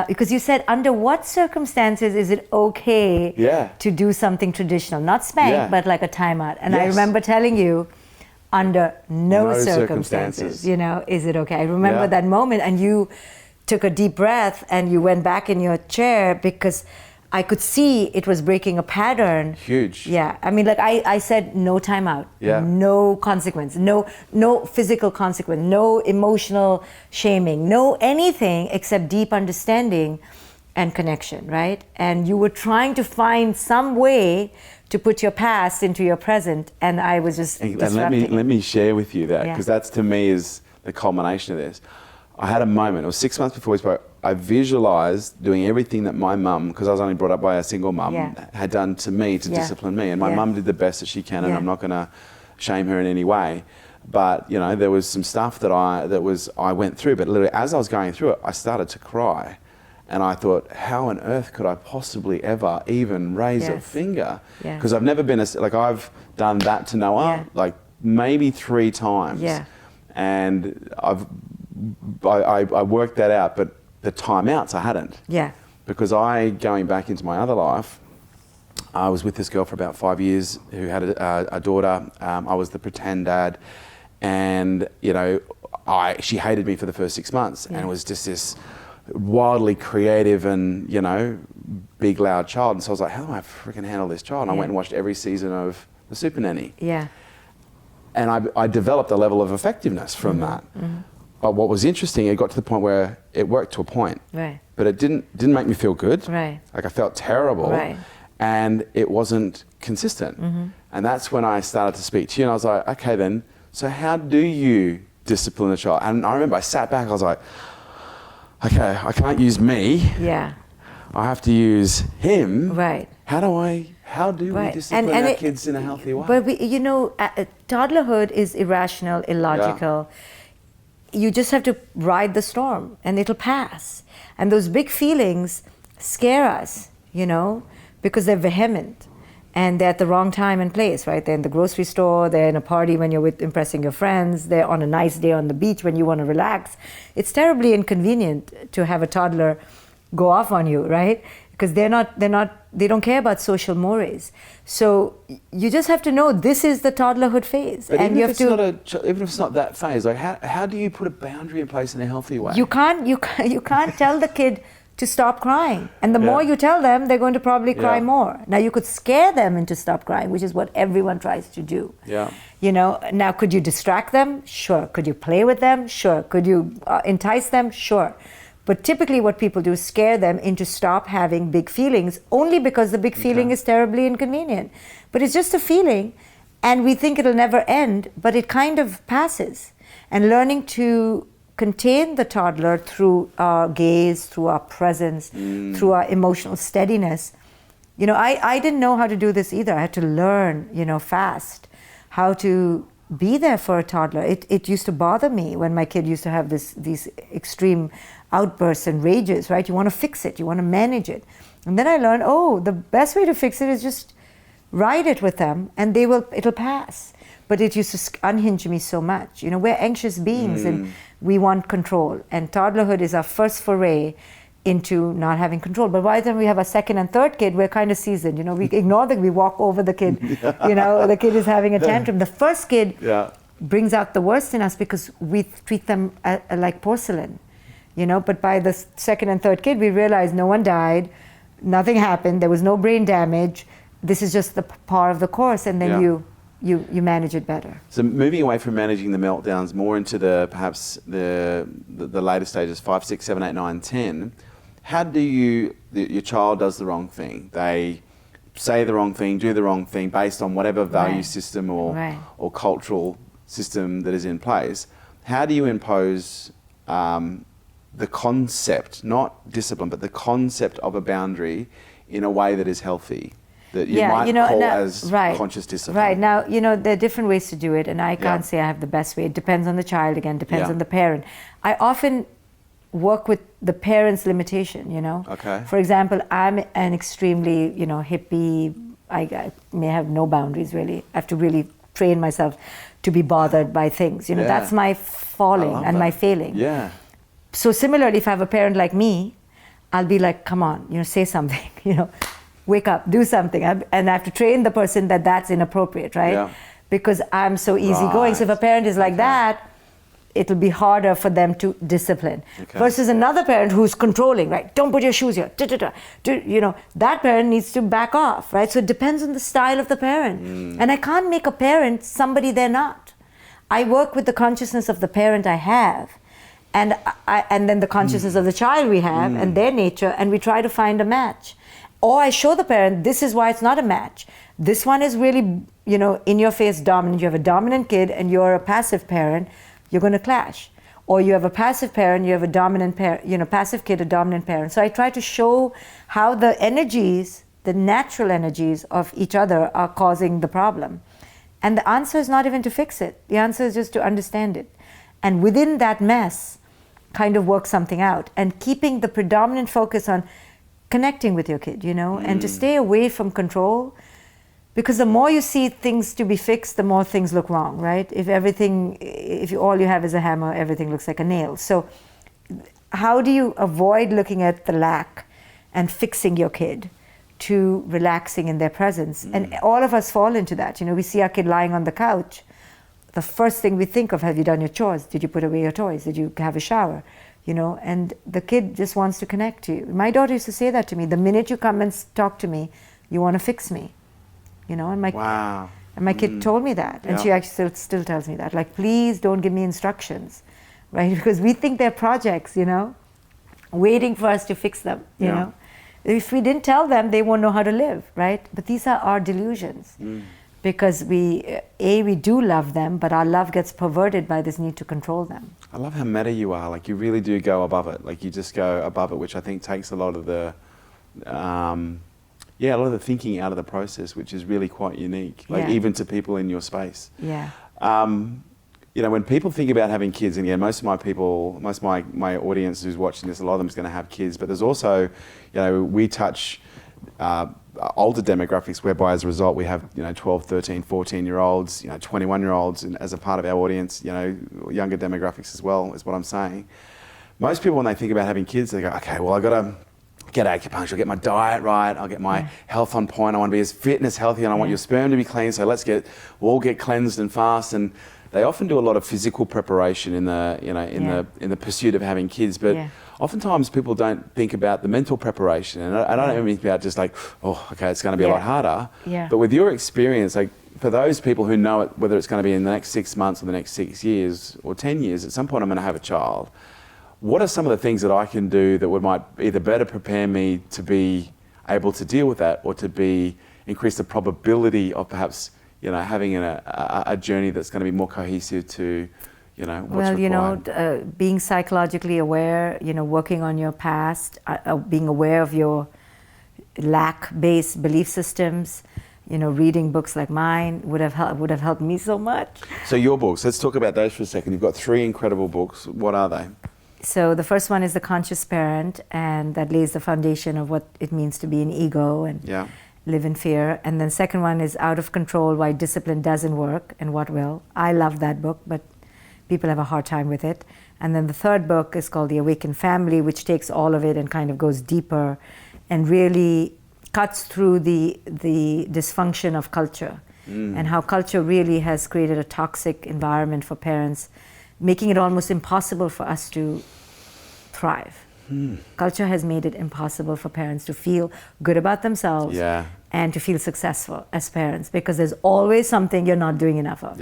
because you said, under what circumstances is it okay to do something traditional? Not spank, but like a timeout. And I remember telling you, under no circumstances, is it okay? I remember that moment, and you took a deep breath and you went back in your chair because I could see it was breaking a pattern. Huge. Yeah. I mean, like I said, no timeout, no consequence, no physical consequence, no emotional shaming, no anything except deep understanding and connection, right? And you were trying to find some way to put your past into your present, and I was just disrupting. And let me share with you that, because that's to me is the culmination of this. I had a moment, it was 6 months before we spoke, I visualized doing everything that my mum, because I was only brought up by a single mum, had done to me to discipline me. And my mum did the best that she can, and I'm not going to shame her in any way. But, there was some stuff that I went through, but literally as I was going through it, I started to cry. And I thought, how on earth could I possibly ever even raise a finger? Because I've never been, I've done that to Noah, like maybe 3 times. And I worked that out, but the timeouts I hadn't. Because going back into my other life, I was with this girl for about 5 years who had a daughter. I was the pretend dad, and she hated me for the first 6 months, and it was just this wildly creative and big loud child. And so I was like, how do I freaking handle this child? And I went and watched every season of The Super Nanny. Yeah. And I developed a level of effectiveness from that. But what was interesting, it got to the point where it worked to a point. Right. But it didn't make me feel good. Right. Like I felt terrible. Right. And it wasn't consistent. And that's when I started to speak to you, and I was like, okay then, so how do you discipline a child? And I remember I sat back, I was like, okay, I can't use me. Yeah. I have to use him. Right. How do we discipline our kids in a healthy way? But toddlerhood is irrational, illogical. Yeah. You just have to ride the storm and it'll pass. And those big feelings scare us, because they're vehement and they're at the wrong time and place, right? They're in the grocery store, they're in a party when you're impressing your friends, they're on a nice day on the beach when you want to relax. It's terribly inconvenient to have a toddler go off on you, right? Because they don't care about social mores. So you just have to know this is the toddlerhood phase. But and even if it's not that phase, like how do you put a boundary in place in a healthy way? You can't tell the kid to stop crying. And the more you tell them, they're going to probably cry more. Now you could scare them into stop crying, which is what everyone tries to do. Yeah. Now could you distract them? Sure. Could you play with them? Sure. Could you entice them? Sure. But typically what people do is scare them into stop having big feelings, only because the big feeling is terribly inconvenient. But it's just a feeling, and we think it'll never end, but it kind of passes. And learning to contain the toddler through our gaze, through our presence, through our emotional steadiness. I didn't know how to do this either. I had to learn, fast, how to be there for a toddler. It used to bother me when my kid used to have these extreme outbursts and rages, right? You want to fix it, you want to manage it. And then I learned, the best way to fix it is just ride it with them and it'll pass. But it used to unhinge me so much. We're anxious beings and we want control. And toddlerhood is our first foray into not having control. But by the time we have a second and third kid, we're kind of seasoned. We ignore we walk over the kid. The kid is having a tantrum. The first kid brings out the worst in us because we treat them like porcelain. But by the second and third kid, we realize no one died, nothing happened, there was no brain damage. This is just the part of the course, and then you manage it better. So moving away from managing the meltdowns, more into perhaps the later stages, 5, 6, 7, 8, 9, 10. How do your child does the wrong thing? They say the wrong thing, do the wrong thing based on whatever value system or cultural system that is in place. How do you impose the concept, not discipline, but the concept of a boundary in a way that is healthy, that you might call as conscious discipline? Right. Now, there are different ways to do it, and I can't say I have the best way. It depends on the child, again, depends on the parent. I often work with the parent's limitation, Okay. For example, I'm an extremely, hippie. I may have no boundaries, really. I have to really train myself to be bothered by things. That's my falling and my failing. Yeah. So similarly, if I have a parent like me, I'll be like, come on, say something, wake up, do something. And I have to train the person that that's inappropriate, right? Yeah. Because I'm so easygoing. So if a parent is like that, it'll be harder for them to discipline. Okay. Versus another parent who's controlling, right? Don't put your shoes here. That parent needs to back off, right? So it depends on the style of the parent. And I can't make a parent somebody they're not. I work with the consciousness of the parent I have, and then the consciousness of the child we have and their nature, and we try to find a match. Or I show the parent, this is why it's not a match. This one is really, in your face dominant. You have a dominant kid and you're a passive parent, you're going to clash. Or you have a passive parent, you have a dominant parent, passive kid, a dominant parent. So I try to show how the energies, the natural energies of each other are causing the problem. And the answer is not even to fix it. The answer is just to understand it. And within that mess, kind of work something out. And keeping the predominant focus on connecting with your kid, and to stay away from control. Because the more you see things to be fixed, the more things look wrong, right? If all you have is a hammer, everything looks like a nail. So how do you avoid looking at the lack and fixing your kid to relaxing in their presence. And all of us fall into that. We see our kid lying on the couch. The first thing we think of, have you done your chores? Did you put away your toys? Did you have a shower? And the kid just wants to connect to you. My daughter used to say that to me. The minute you come and talk to me, you want to fix me. And my kid told me that. And she actually still tells me that. Like, please don't give me instructions, right? Because we think they're projects, waiting for us to fix them, you know. If we didn't tell them, they won't know how to live, right? But these are our delusions. Because we do love them, but our love gets perverted by this need to control them. I love how meta you are. Like, you really do go above it. Like, you just go above it, which I think takes a lot of the, a lot of the thinking out of the process, which is really quite unique. Like, even to people in your space. Yeah. When people think about having kids, and again, most of my audience who's watching this, a lot of them is going to have kids, but there's also, we touch older demographics, whereby as a result we have 12, 13, 14-year-olds, 21-year-olds, and as a part of our audience, younger demographics as well, is what I'm saying. Most people, when they think about having kids, they go, okay, well, I got to get acupuncture, I'll get my diet right, I'll get my health on point, I want to be as fit and as healthy, and I want your sperm to be clean, so we'll all get cleansed and fast. And they often do a lot of physical preparation in the pursuit of having kids, but oftentimes people don't think about the mental preparation. And I don't mean about just like, oh, okay, it's going to be a lot harder. But with your experience, like, for those people who know it, whether it's going to be in the next 6 months or the next 6 years or 10 years, at some point I'm going to have a child. What are some of the things that I can do that might either better prepare me to be able to deal with that, or to increase the probability of perhaps having a journey that's going to be more cohesive to, what's required? Being psychologically aware, working on your past, being aware of your lack-based belief systems, reading books like mine would have helped me so much. So your books, let's talk about those for a second. You've got 3 incredible books. What are they? So the first one is The Conscious Parent, and that lays the foundation of what it means to be an ego and live in fear. And then second one is Out of Control, Why Discipline Doesn't Work and What Will. I love that book, but people have a hard time with it. And then the third book is called The Awakened Family, which takes all of it and kind of goes deeper and really cuts through the dysfunction of culture and how culture really has created a toxic environment for parents, making it almost impossible for us to thrive. Culture has made it impossible for parents to feel good about themselves and to feel successful as parents, because there's always something you're not doing enough of.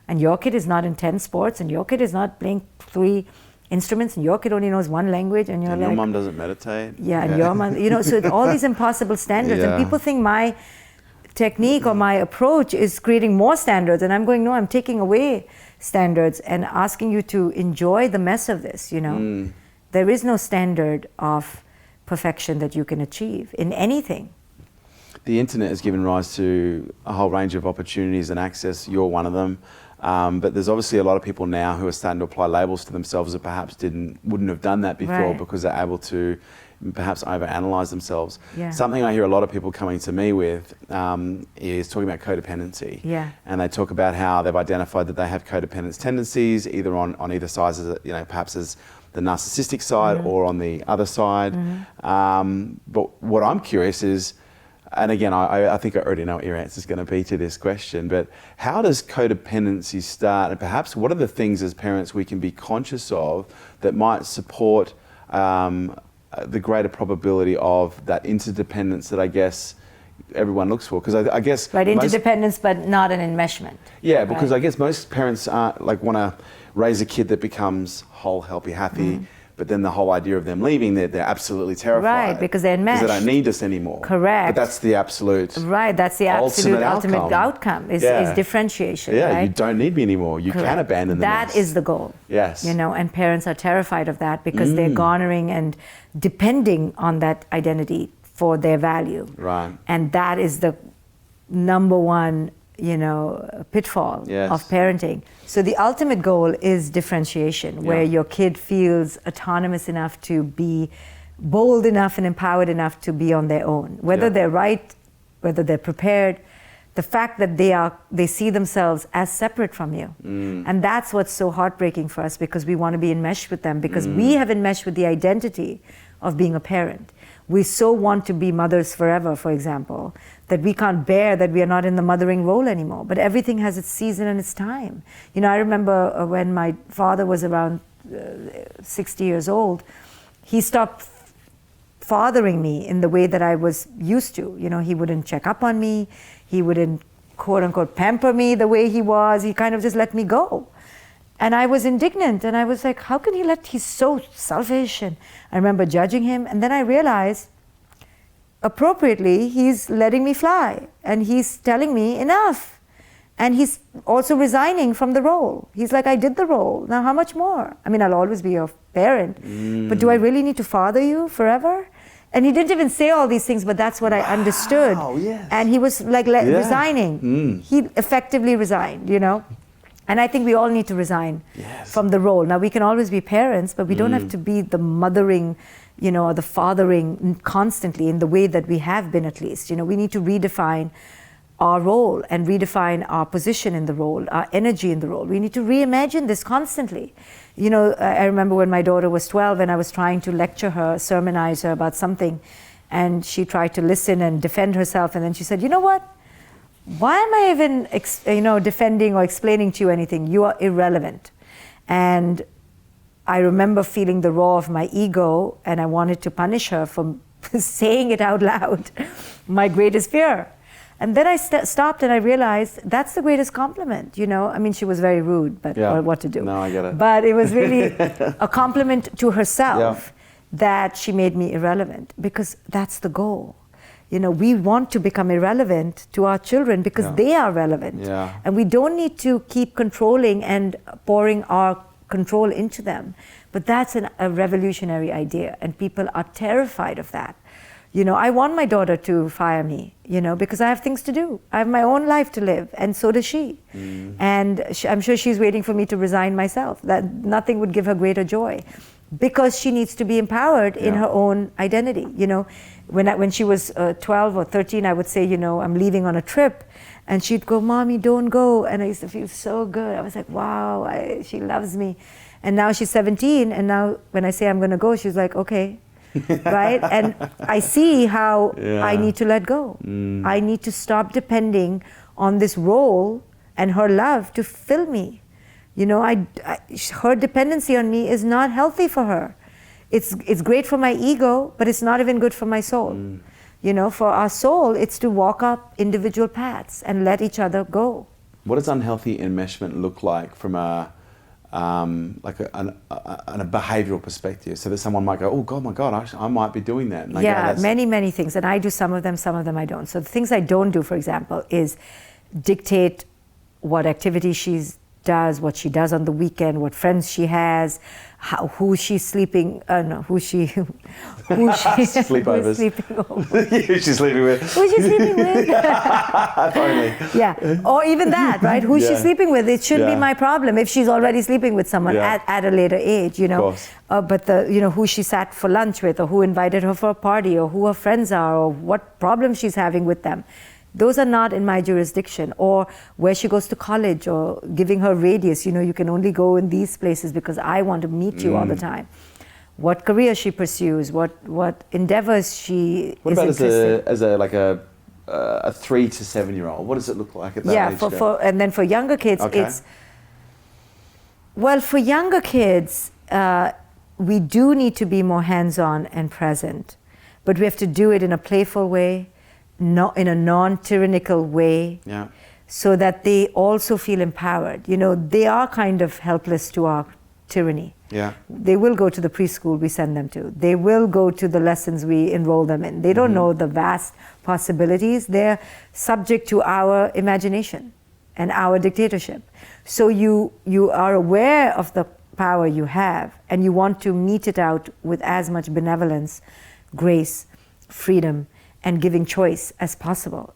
And your kid is not in 10 sports, and your kid is not playing 3 instruments, and your kid only knows 1 language, and your mom doesn't meditate. And your mom, so it's all these impossible standards. And people think my technique or my approach is creating more standards, and I'm going, no, I'm taking away standards and asking you to enjoy the mess of this. There is no standard of perfection that you can achieve in anything. The internet has given rise to a whole range of opportunities and access. You're one of them. But there's obviously a lot of people now who are starting to apply labels to themselves that perhaps wouldn't have done that before, because they're able to perhaps overanalyze themselves. Something I hear a lot of people coming to me with is talking about codependency. And they talk about how they've identified that they have codependence tendencies, either on either side, perhaps as the narcissistic side or on the other side. But what I'm curious is, and again, I think I already know what your answer is going to be to this question, but how does codependency start? And perhaps what are the things as parents we can be conscious of that might support the greater probability of that interdependence that I guess everyone looks for? Because I guess... interdependence, but not an enmeshment. Because I guess most parents want to raise a kid that becomes whole, healthy, happy, but then the whole idea of them leaving, they're absolutely terrified. Right, because they're enmeshed. Because they don't need us anymore. Correct. But that's the absolute... Right, that's the absolute ultimate outcome is differentiation. Yeah, you don't need me anymore. You can abandon the That nest. is the goal. Yes. And parents are terrified of that because they're garnering and depending on that identity for their value. Right. And that is the number one, pitfall of parenting. So the ultimate goal is differentiation, where your kid feels autonomous enough to be bold enough and empowered enough to be on their own. Whether they're right, whether they're prepared, the fact that they see themselves as separate from you. And that's what's so heartbreaking for us, because we want to be enmeshed with them, because we have enmeshed with the identity of being a parent. We so want to be mothers forever, for example, that we can't bear that we are not in the mothering role anymore. But everything has its season and its time. You know, I remember when my father was around 60 years old, he stopped fathering me in the way that I was used to. You know, he wouldn't check up on me. He wouldn't, quote unquote, pamper me the way he was. He kind of just let me go. And I was indignant, and I was like, how can he's so selfish? And I remember judging him, and then I realized, appropriately, he's letting me fly, and he's telling me enough. And he's also resigning from the role. He's like, I did the role, now how much more? I mean, I'll always be your parent, but do I really need to father you forever? And he didn't even say all these things, but that's what I understood. Yes. And he was like resigning. He effectively resigned, you know? And I think we all need to resign from the role. Now, we can always be parents, but we don't have to be the mothering, you know, or the fathering constantly in the way that we have been, at least. You know, we need to redefine our role and redefine our position in the role, our energy in the role. We need to reimagine this constantly. You know, I remember when my daughter was 12 and I was trying to lecture her, sermonize her about something, and she tried to listen and defend herself, and then she said, you know what? Why am I even, defending or explaining to you anything? You are irrelevant. And I remember feeling the roar of my ego, and I wanted to punish her for saying it out loud, my greatest fear. And then I stopped and I realized that's the greatest compliment, you know. I mean, she was very rude, but what to do? No, I get it. But it was really a compliment to herself that she made me irrelevant, because that's the goal. You know, we want to become irrelevant to our children because they are relevant. Yeah. And we don't need to keep controlling and pouring our control into them. But that's a revolutionary idea, and people are terrified of that. You know, I want my daughter to fire me, you know, because I have things to do. I have my own life to live, and so does she. And I'm sure she's waiting for me to resign myself. That nothing would give her greater joy, because she needs to be empowered in her own identity. You know, when she was 12 or 13, I would say, you know, I'm leaving on a trip, and she'd go, Mommy, don't go. And I used to feel so good. I was like, wow, she loves me. And now she's 17, and now when I say I'm going to go, she's like, okay. Right? And I see how I need to let go. I need to stop depending on this role and her love to fill me. You know, her dependency on me is not healthy for her. It's great for my ego, but it's not even good for my soul. You know, for our soul, it's to walk up individual paths and let each other go. What does unhealthy enmeshment look like from a behavioural perspective? So that someone might go, oh God, my God, I might be doing that. And many things. And I do some of them I don't. So the things I don't do, for example, is dictate what activities she does, what she does on the weekend, what friends she has, who she's sleeping, Sleepovers. who's sleeping over. Who's she sleeping with? Who's she sleeping with? Or even that, right? Who's she sleeping with? It shouldn't be my problem if she's already sleeping with someone at a later age, you know. But who she sat for lunch with, or who invited her for a party, or who her friends are, or what problems she's having with them. Those are not in my jurisdiction. Or where she goes to college, or giving her radius, you know, you can only go in these places because I want to meet you all the time. What career she pursues, what endeavors she is interested. As a 3 to 7 year old? What does it look like at that age? And then for younger kids, for younger kids, we do need to be more hands-on and present, but we have to do it in a playful way, not in a non-tyrannical way, so that they also feel empowered. You know, they are kind of helpless to our tyranny. They will go to the preschool we send them to. They will go to the lessons we enroll them in. They don't know the vast possibilities. They're subject to our imagination and our dictatorship. So you are aware of the power you have, and you want to mete it out with as much benevolence, grace, freedom, and giving choice as possible.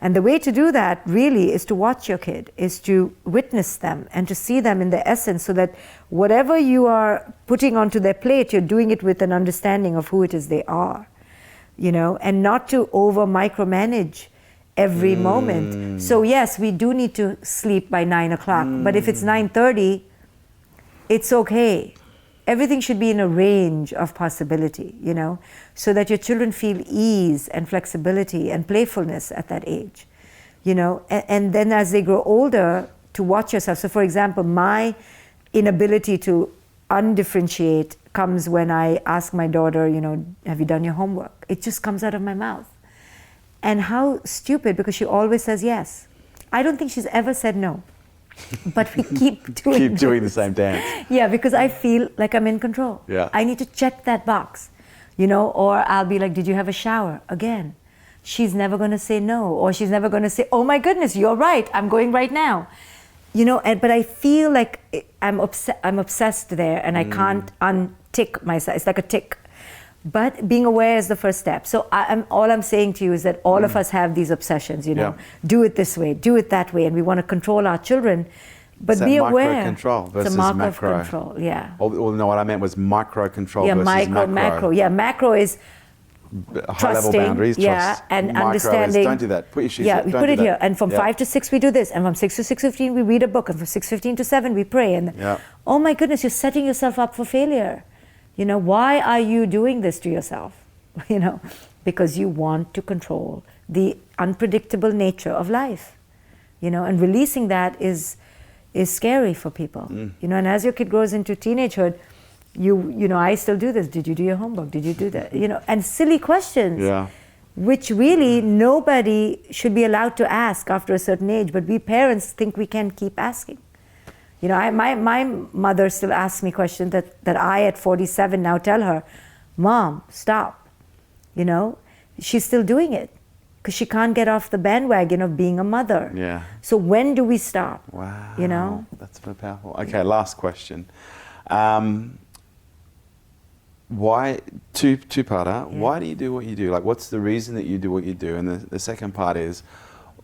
And the way to do that really is to watch your kid, is to witness them and to see them in their essence, so that whatever you are putting onto their plate, you're doing it with an understanding of who it is they are, you know, and not to over micromanage every moment. So yes, we do need to sleep by 9 o'clock, but if it's 9:30, it's okay. everything should be in a range of possibility, you know, so that your children feel ease and flexibility and playfulness at that age, you know, and then as they grow older, to watch yourself. So for example, my inability to undifferentiate comes when I ask my daughter, you know, have you done your homework? It just comes out of my mouth. And how stupid, because she always says yes. I don't think she's ever said no. But we keep doing the same dance. Yeah, because I feel like I'm in control. Yeah. I need to check that box, you know, or I'll be like, did you have a shower? Again. She's never going to say no, or she's never going to say, oh my goodness, you're right, I'm going right now. You know, but I feel like I'm obsessed there, and I can't untick myself. It's like a tick. But being aware is the first step. So all I'm saying to you is that all of us have these obsessions, you know. Yeah. Do it this way, do it that way, and we want to control our children. But It's be that aware. micro-control versus it's a mark macro. of control, yeah. Well, no, what I meant was micro-control Yeah, versus macro. Yeah, macro is high-level trusting, boundaries, trust. and Micro understanding. Is, don't do that. Put your shoes Yeah, up. we Don't put do it that. here. And from Yeah. 5 to 6 we do this, and from 6 to 6:15 we read a book, and from 6:15 to 7 we pray. And Yeah. oh my goodness, you're setting yourself up for failure. You know, why are you doing this to yourself? You know, because you want to control the unpredictable nature of life. You know, and releasing that is scary for people. You know, and as your kid grows into teenagehood, you know, I still do this. Did you do your homework? Did you do that? You know, and silly questions. Yeah. Which really nobody should be allowed to ask after a certain age, but we parents think we can keep asking. You know, my mother still asks me questions that I at 47 now tell her, Mom, stop. You know, she's still doing it because she can't get off the bandwagon of being a mother. Yeah. So when do we stop? Wow. You know? That's very powerful. Okay, last question. Why, two-parter, why do you do what you do? Like, what's the reason that you do what you do? And the second part is,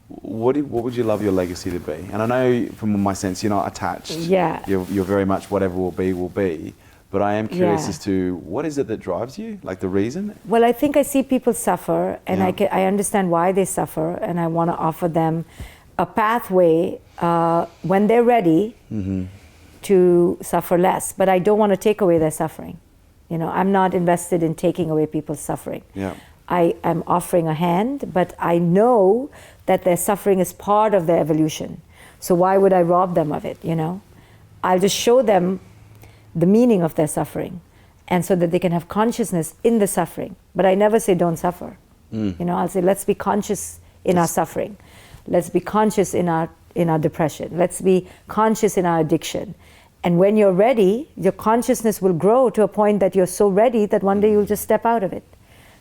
what would you love your legacy to be? And I know from my sense you're not attached. Yeah. You're very much whatever will be. But I am curious Yeah. as to what is it that drives you? Like the reason? Well, I think I see people suffer, and Yeah. I understand why they suffer, and I want to offer them a pathway when they're ready to suffer less. But I don't want to take away their suffering. You know, I'm not invested in taking away people's suffering. Yeah. I am offering a hand, but I know that their suffering is part of their evolution. So why would I rob them of it, you know? I'll just show them the meaning of their suffering, and so that they can have consciousness in the suffering. But I never say don't suffer. You know, I'll say let's be conscious in our suffering. Let's be conscious in our depression. Let's be conscious in our addiction. And when you're ready, your consciousness will grow to a point that you're so ready that one day you'll just step out of it.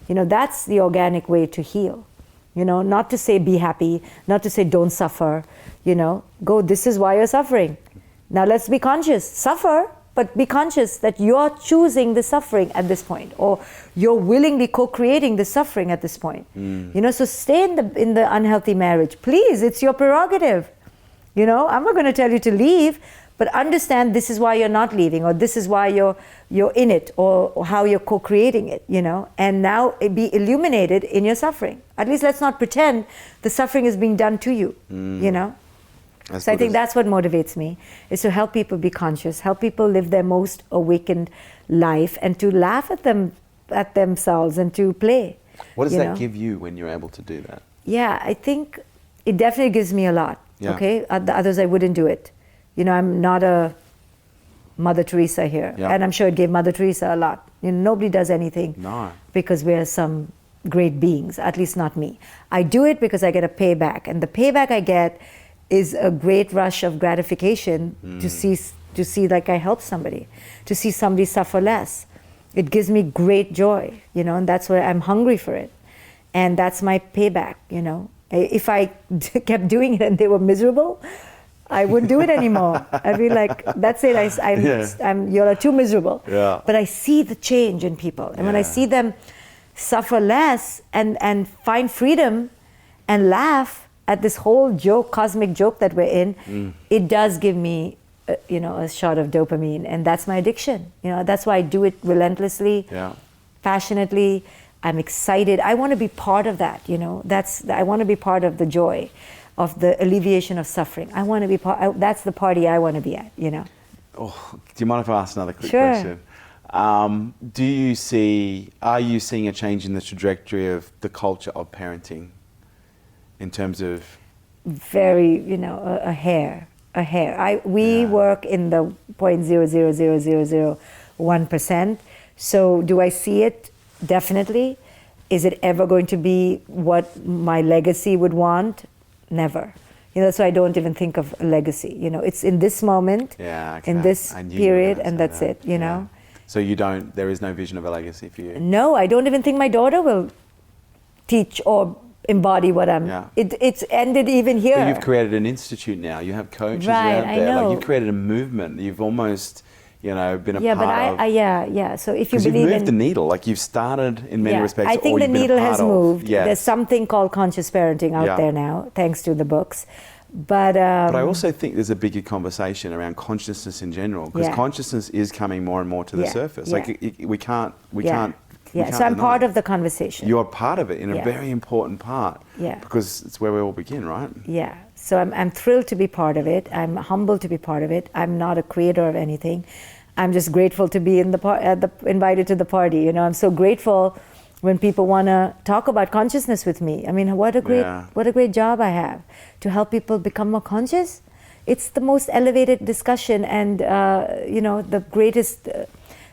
You know, that's the organic way to heal. You know, not to say be happy, not to say don't suffer, you know, go, this is why you're suffering. Now let's be conscious, suffer, but be conscious that you're choosing the suffering at this point, or you're willingly co-creating the suffering at this point. You know, so stay in the unhealthy marriage. Please, it's your prerogative. You know, I'm not going to tell you to leave, but understand this is why you're not leaving, or this is why you're in it, or how you're co-creating it, you know, and now be illuminated in your suffering. At least let's not pretend the suffering is being done to you, you know. So I think that's what motivates me, is to help people be conscious, help people live their most awakened life, and to laugh at themselves and to play. What does that give you when you're able to do that? Yeah, I think it definitely gives me a lot. Yeah. Okay, others I wouldn't do it. You know, I'm not a Mother Teresa here, Yeah. and I'm sure it gave Mother Teresa a lot. You know, nobody does anything because we're some great beings, at least not me. I do it because I get a payback, and the payback I get is a great rush of gratification to see like I helped somebody, to see somebody suffer less. It gives me great joy, you know, and that's why I'm hungry for it. And that's my payback, you know. If I kept doing it and they were miserable, I wouldn't do it anymore. I'd be like, that's it, you're too miserable. Yeah. But I see the change in people. And when I see them suffer less and find freedom and laugh at this whole joke, cosmic joke that we're in, it does give me, you know, a shot of dopamine, and that's my addiction. You know, that's why I do it relentlessly, passionately. I'm excited. I want to be part of that. You know, I want to be part of the joy, of the alleviation of suffering. I want to be part. That's the party I want to be at. You know. Oh, do you mind if I ask another quick Sure. question? Are you seeing a change in the trajectory of the culture of parenting in terms of? Very, a hair. We work in the 0.0000001%. So do I see it? Definitely. Is it ever going to be what my legacy would want? Never. So I don't even think of a legacy. It's in this moment, in this period, and that's it, know. So there is no vision of a legacy for you? No, I don't even think my daughter will teach or embody what I'm. Yeah. It's ended even here. But you've created an institute now. You have coaches out there. I know. Like you've created a movement. You've almost, been a part of. So if you believe you've moved the needle. Like you've started in many respects. I think the needle has moved. Yes. There's something called conscious parenting out there now, thanks to the books. But I also think there's a bigger conversation around consciousness in general, because consciousness is coming more and more to the surface. Like we can't. So I'm part of the conversation. You're part of it in a very important part. Yeah. Because it's where we all begin, right? Yeah. So I'm thrilled to be part of it. I'm humbled to be part of it. I'm not a creator of anything. I'm just grateful to be invited to the party. I'm so grateful when people want to talk about consciousness with me. I mean, what a great job I have to help people become more conscious. It's the most elevated discussion and the greatest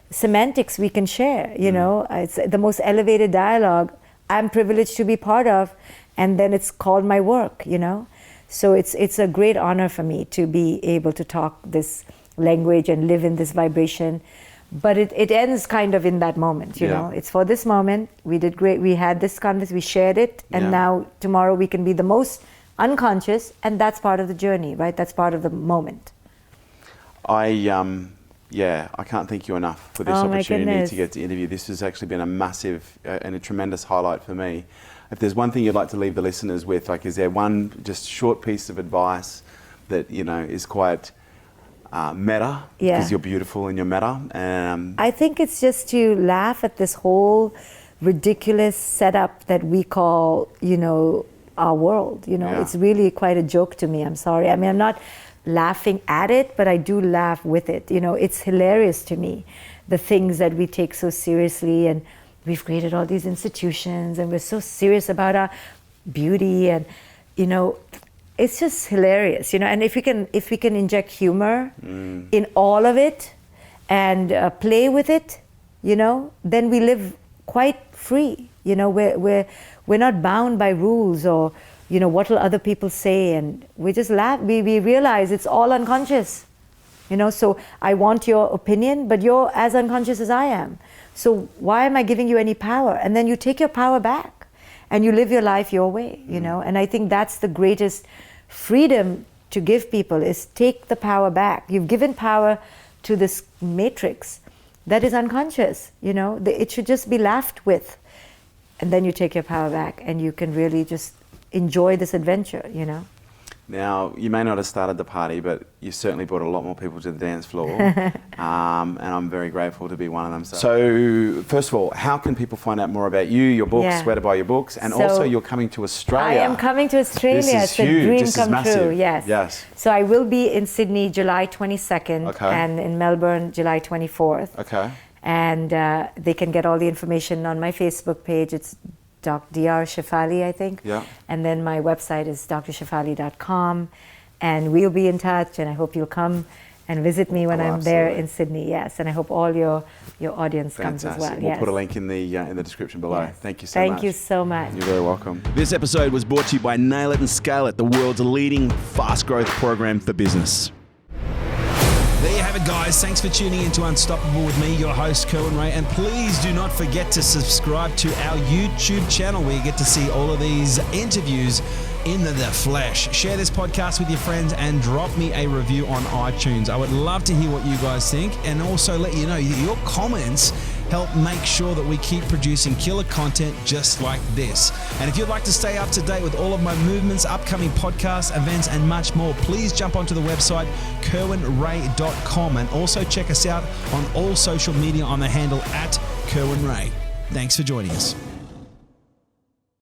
semantics we can share. It's the most elevated dialogue I'm privileged to be part of, and then it's called my work. So it's a great honor for me to be able to talk this language and live in this vibration. But it ends kind of in that moment, know. It's for this moment. We did great. We had this conversation. We shared it, and now tomorrow we can be the most unconscious, and that's part of the journey, right? That's part of the moment. I can't thank you enough for this opportunity to get to interview. This has actually been a massive and a tremendous highlight for me. If there's one thing you'd like to leave the listeners with, is there one just short piece of advice that is quite meta, because you're beautiful and you're meta? I think it's just to laugh at this whole ridiculous setup that we call, our world. It's really quite a joke to me. I'm sorry. I mean, I'm not laughing at it, but I do laugh with it. It's hilarious to me, the things that we take so seriously, and we've created all these institutions, and we're so serious about our beauty, and it's just hilarious, and if we can inject humor in all of it and play with it, then we live quite free. We're not bound by rules or what will other people say, and we just laugh. We realize it's all unconscious. So I want your opinion, but you're as unconscious as I am. So why am I giving you any power? And then you take your power back and you live your life your way, And I think that's the greatest freedom to give people, is take the power back. You've given power to this matrix that is unconscious, It should just be laughed with. And then you take your power back and you can really just enjoy this adventure, Now, you may not have started the party, but you certainly brought a lot more people to the dance floor. And I'm very grateful to be one of them. So, first of all, how can people find out more about you, your books, where to buy your books, and also you're coming to Australia? I am coming to Australia. This is huge. A dream this come is massive. true. Yes. So I will be in Sydney July 22nd and in Melbourne July 24th. Okay. And they can get all the information on my Facebook page. It's Dr. Shefali, I think. Yeah. And then my website is drshefali.com. And we'll be in touch, and I hope you'll come and visit me when I'm there in Sydney. Yes, and I hope all your audience comes as well. We'll put a link in the description below. Yes. Thank you so much. Thank you so much. You're very welcome. This episode was brought to you by Nail It and Scale It, the world's leading fast growth program for business. There you have it, guys. Thanks for tuning in to Unstoppable with me, your host, Kerwin Ray. And please do not forget to subscribe to our YouTube channel where you get to see all of these interviews in the flesh. Share this podcast with your friends and drop me a review on iTunes. I would love to hear what you guys think, and also let you know that your comments help make sure that we keep producing killer content just like this. And if you'd like to stay up to date with all of my movements, upcoming podcasts, events, and much more, please jump onto the website kerwinray.com, and also check us out on all social media on the handle @KerwinRay. Thanks for joining us.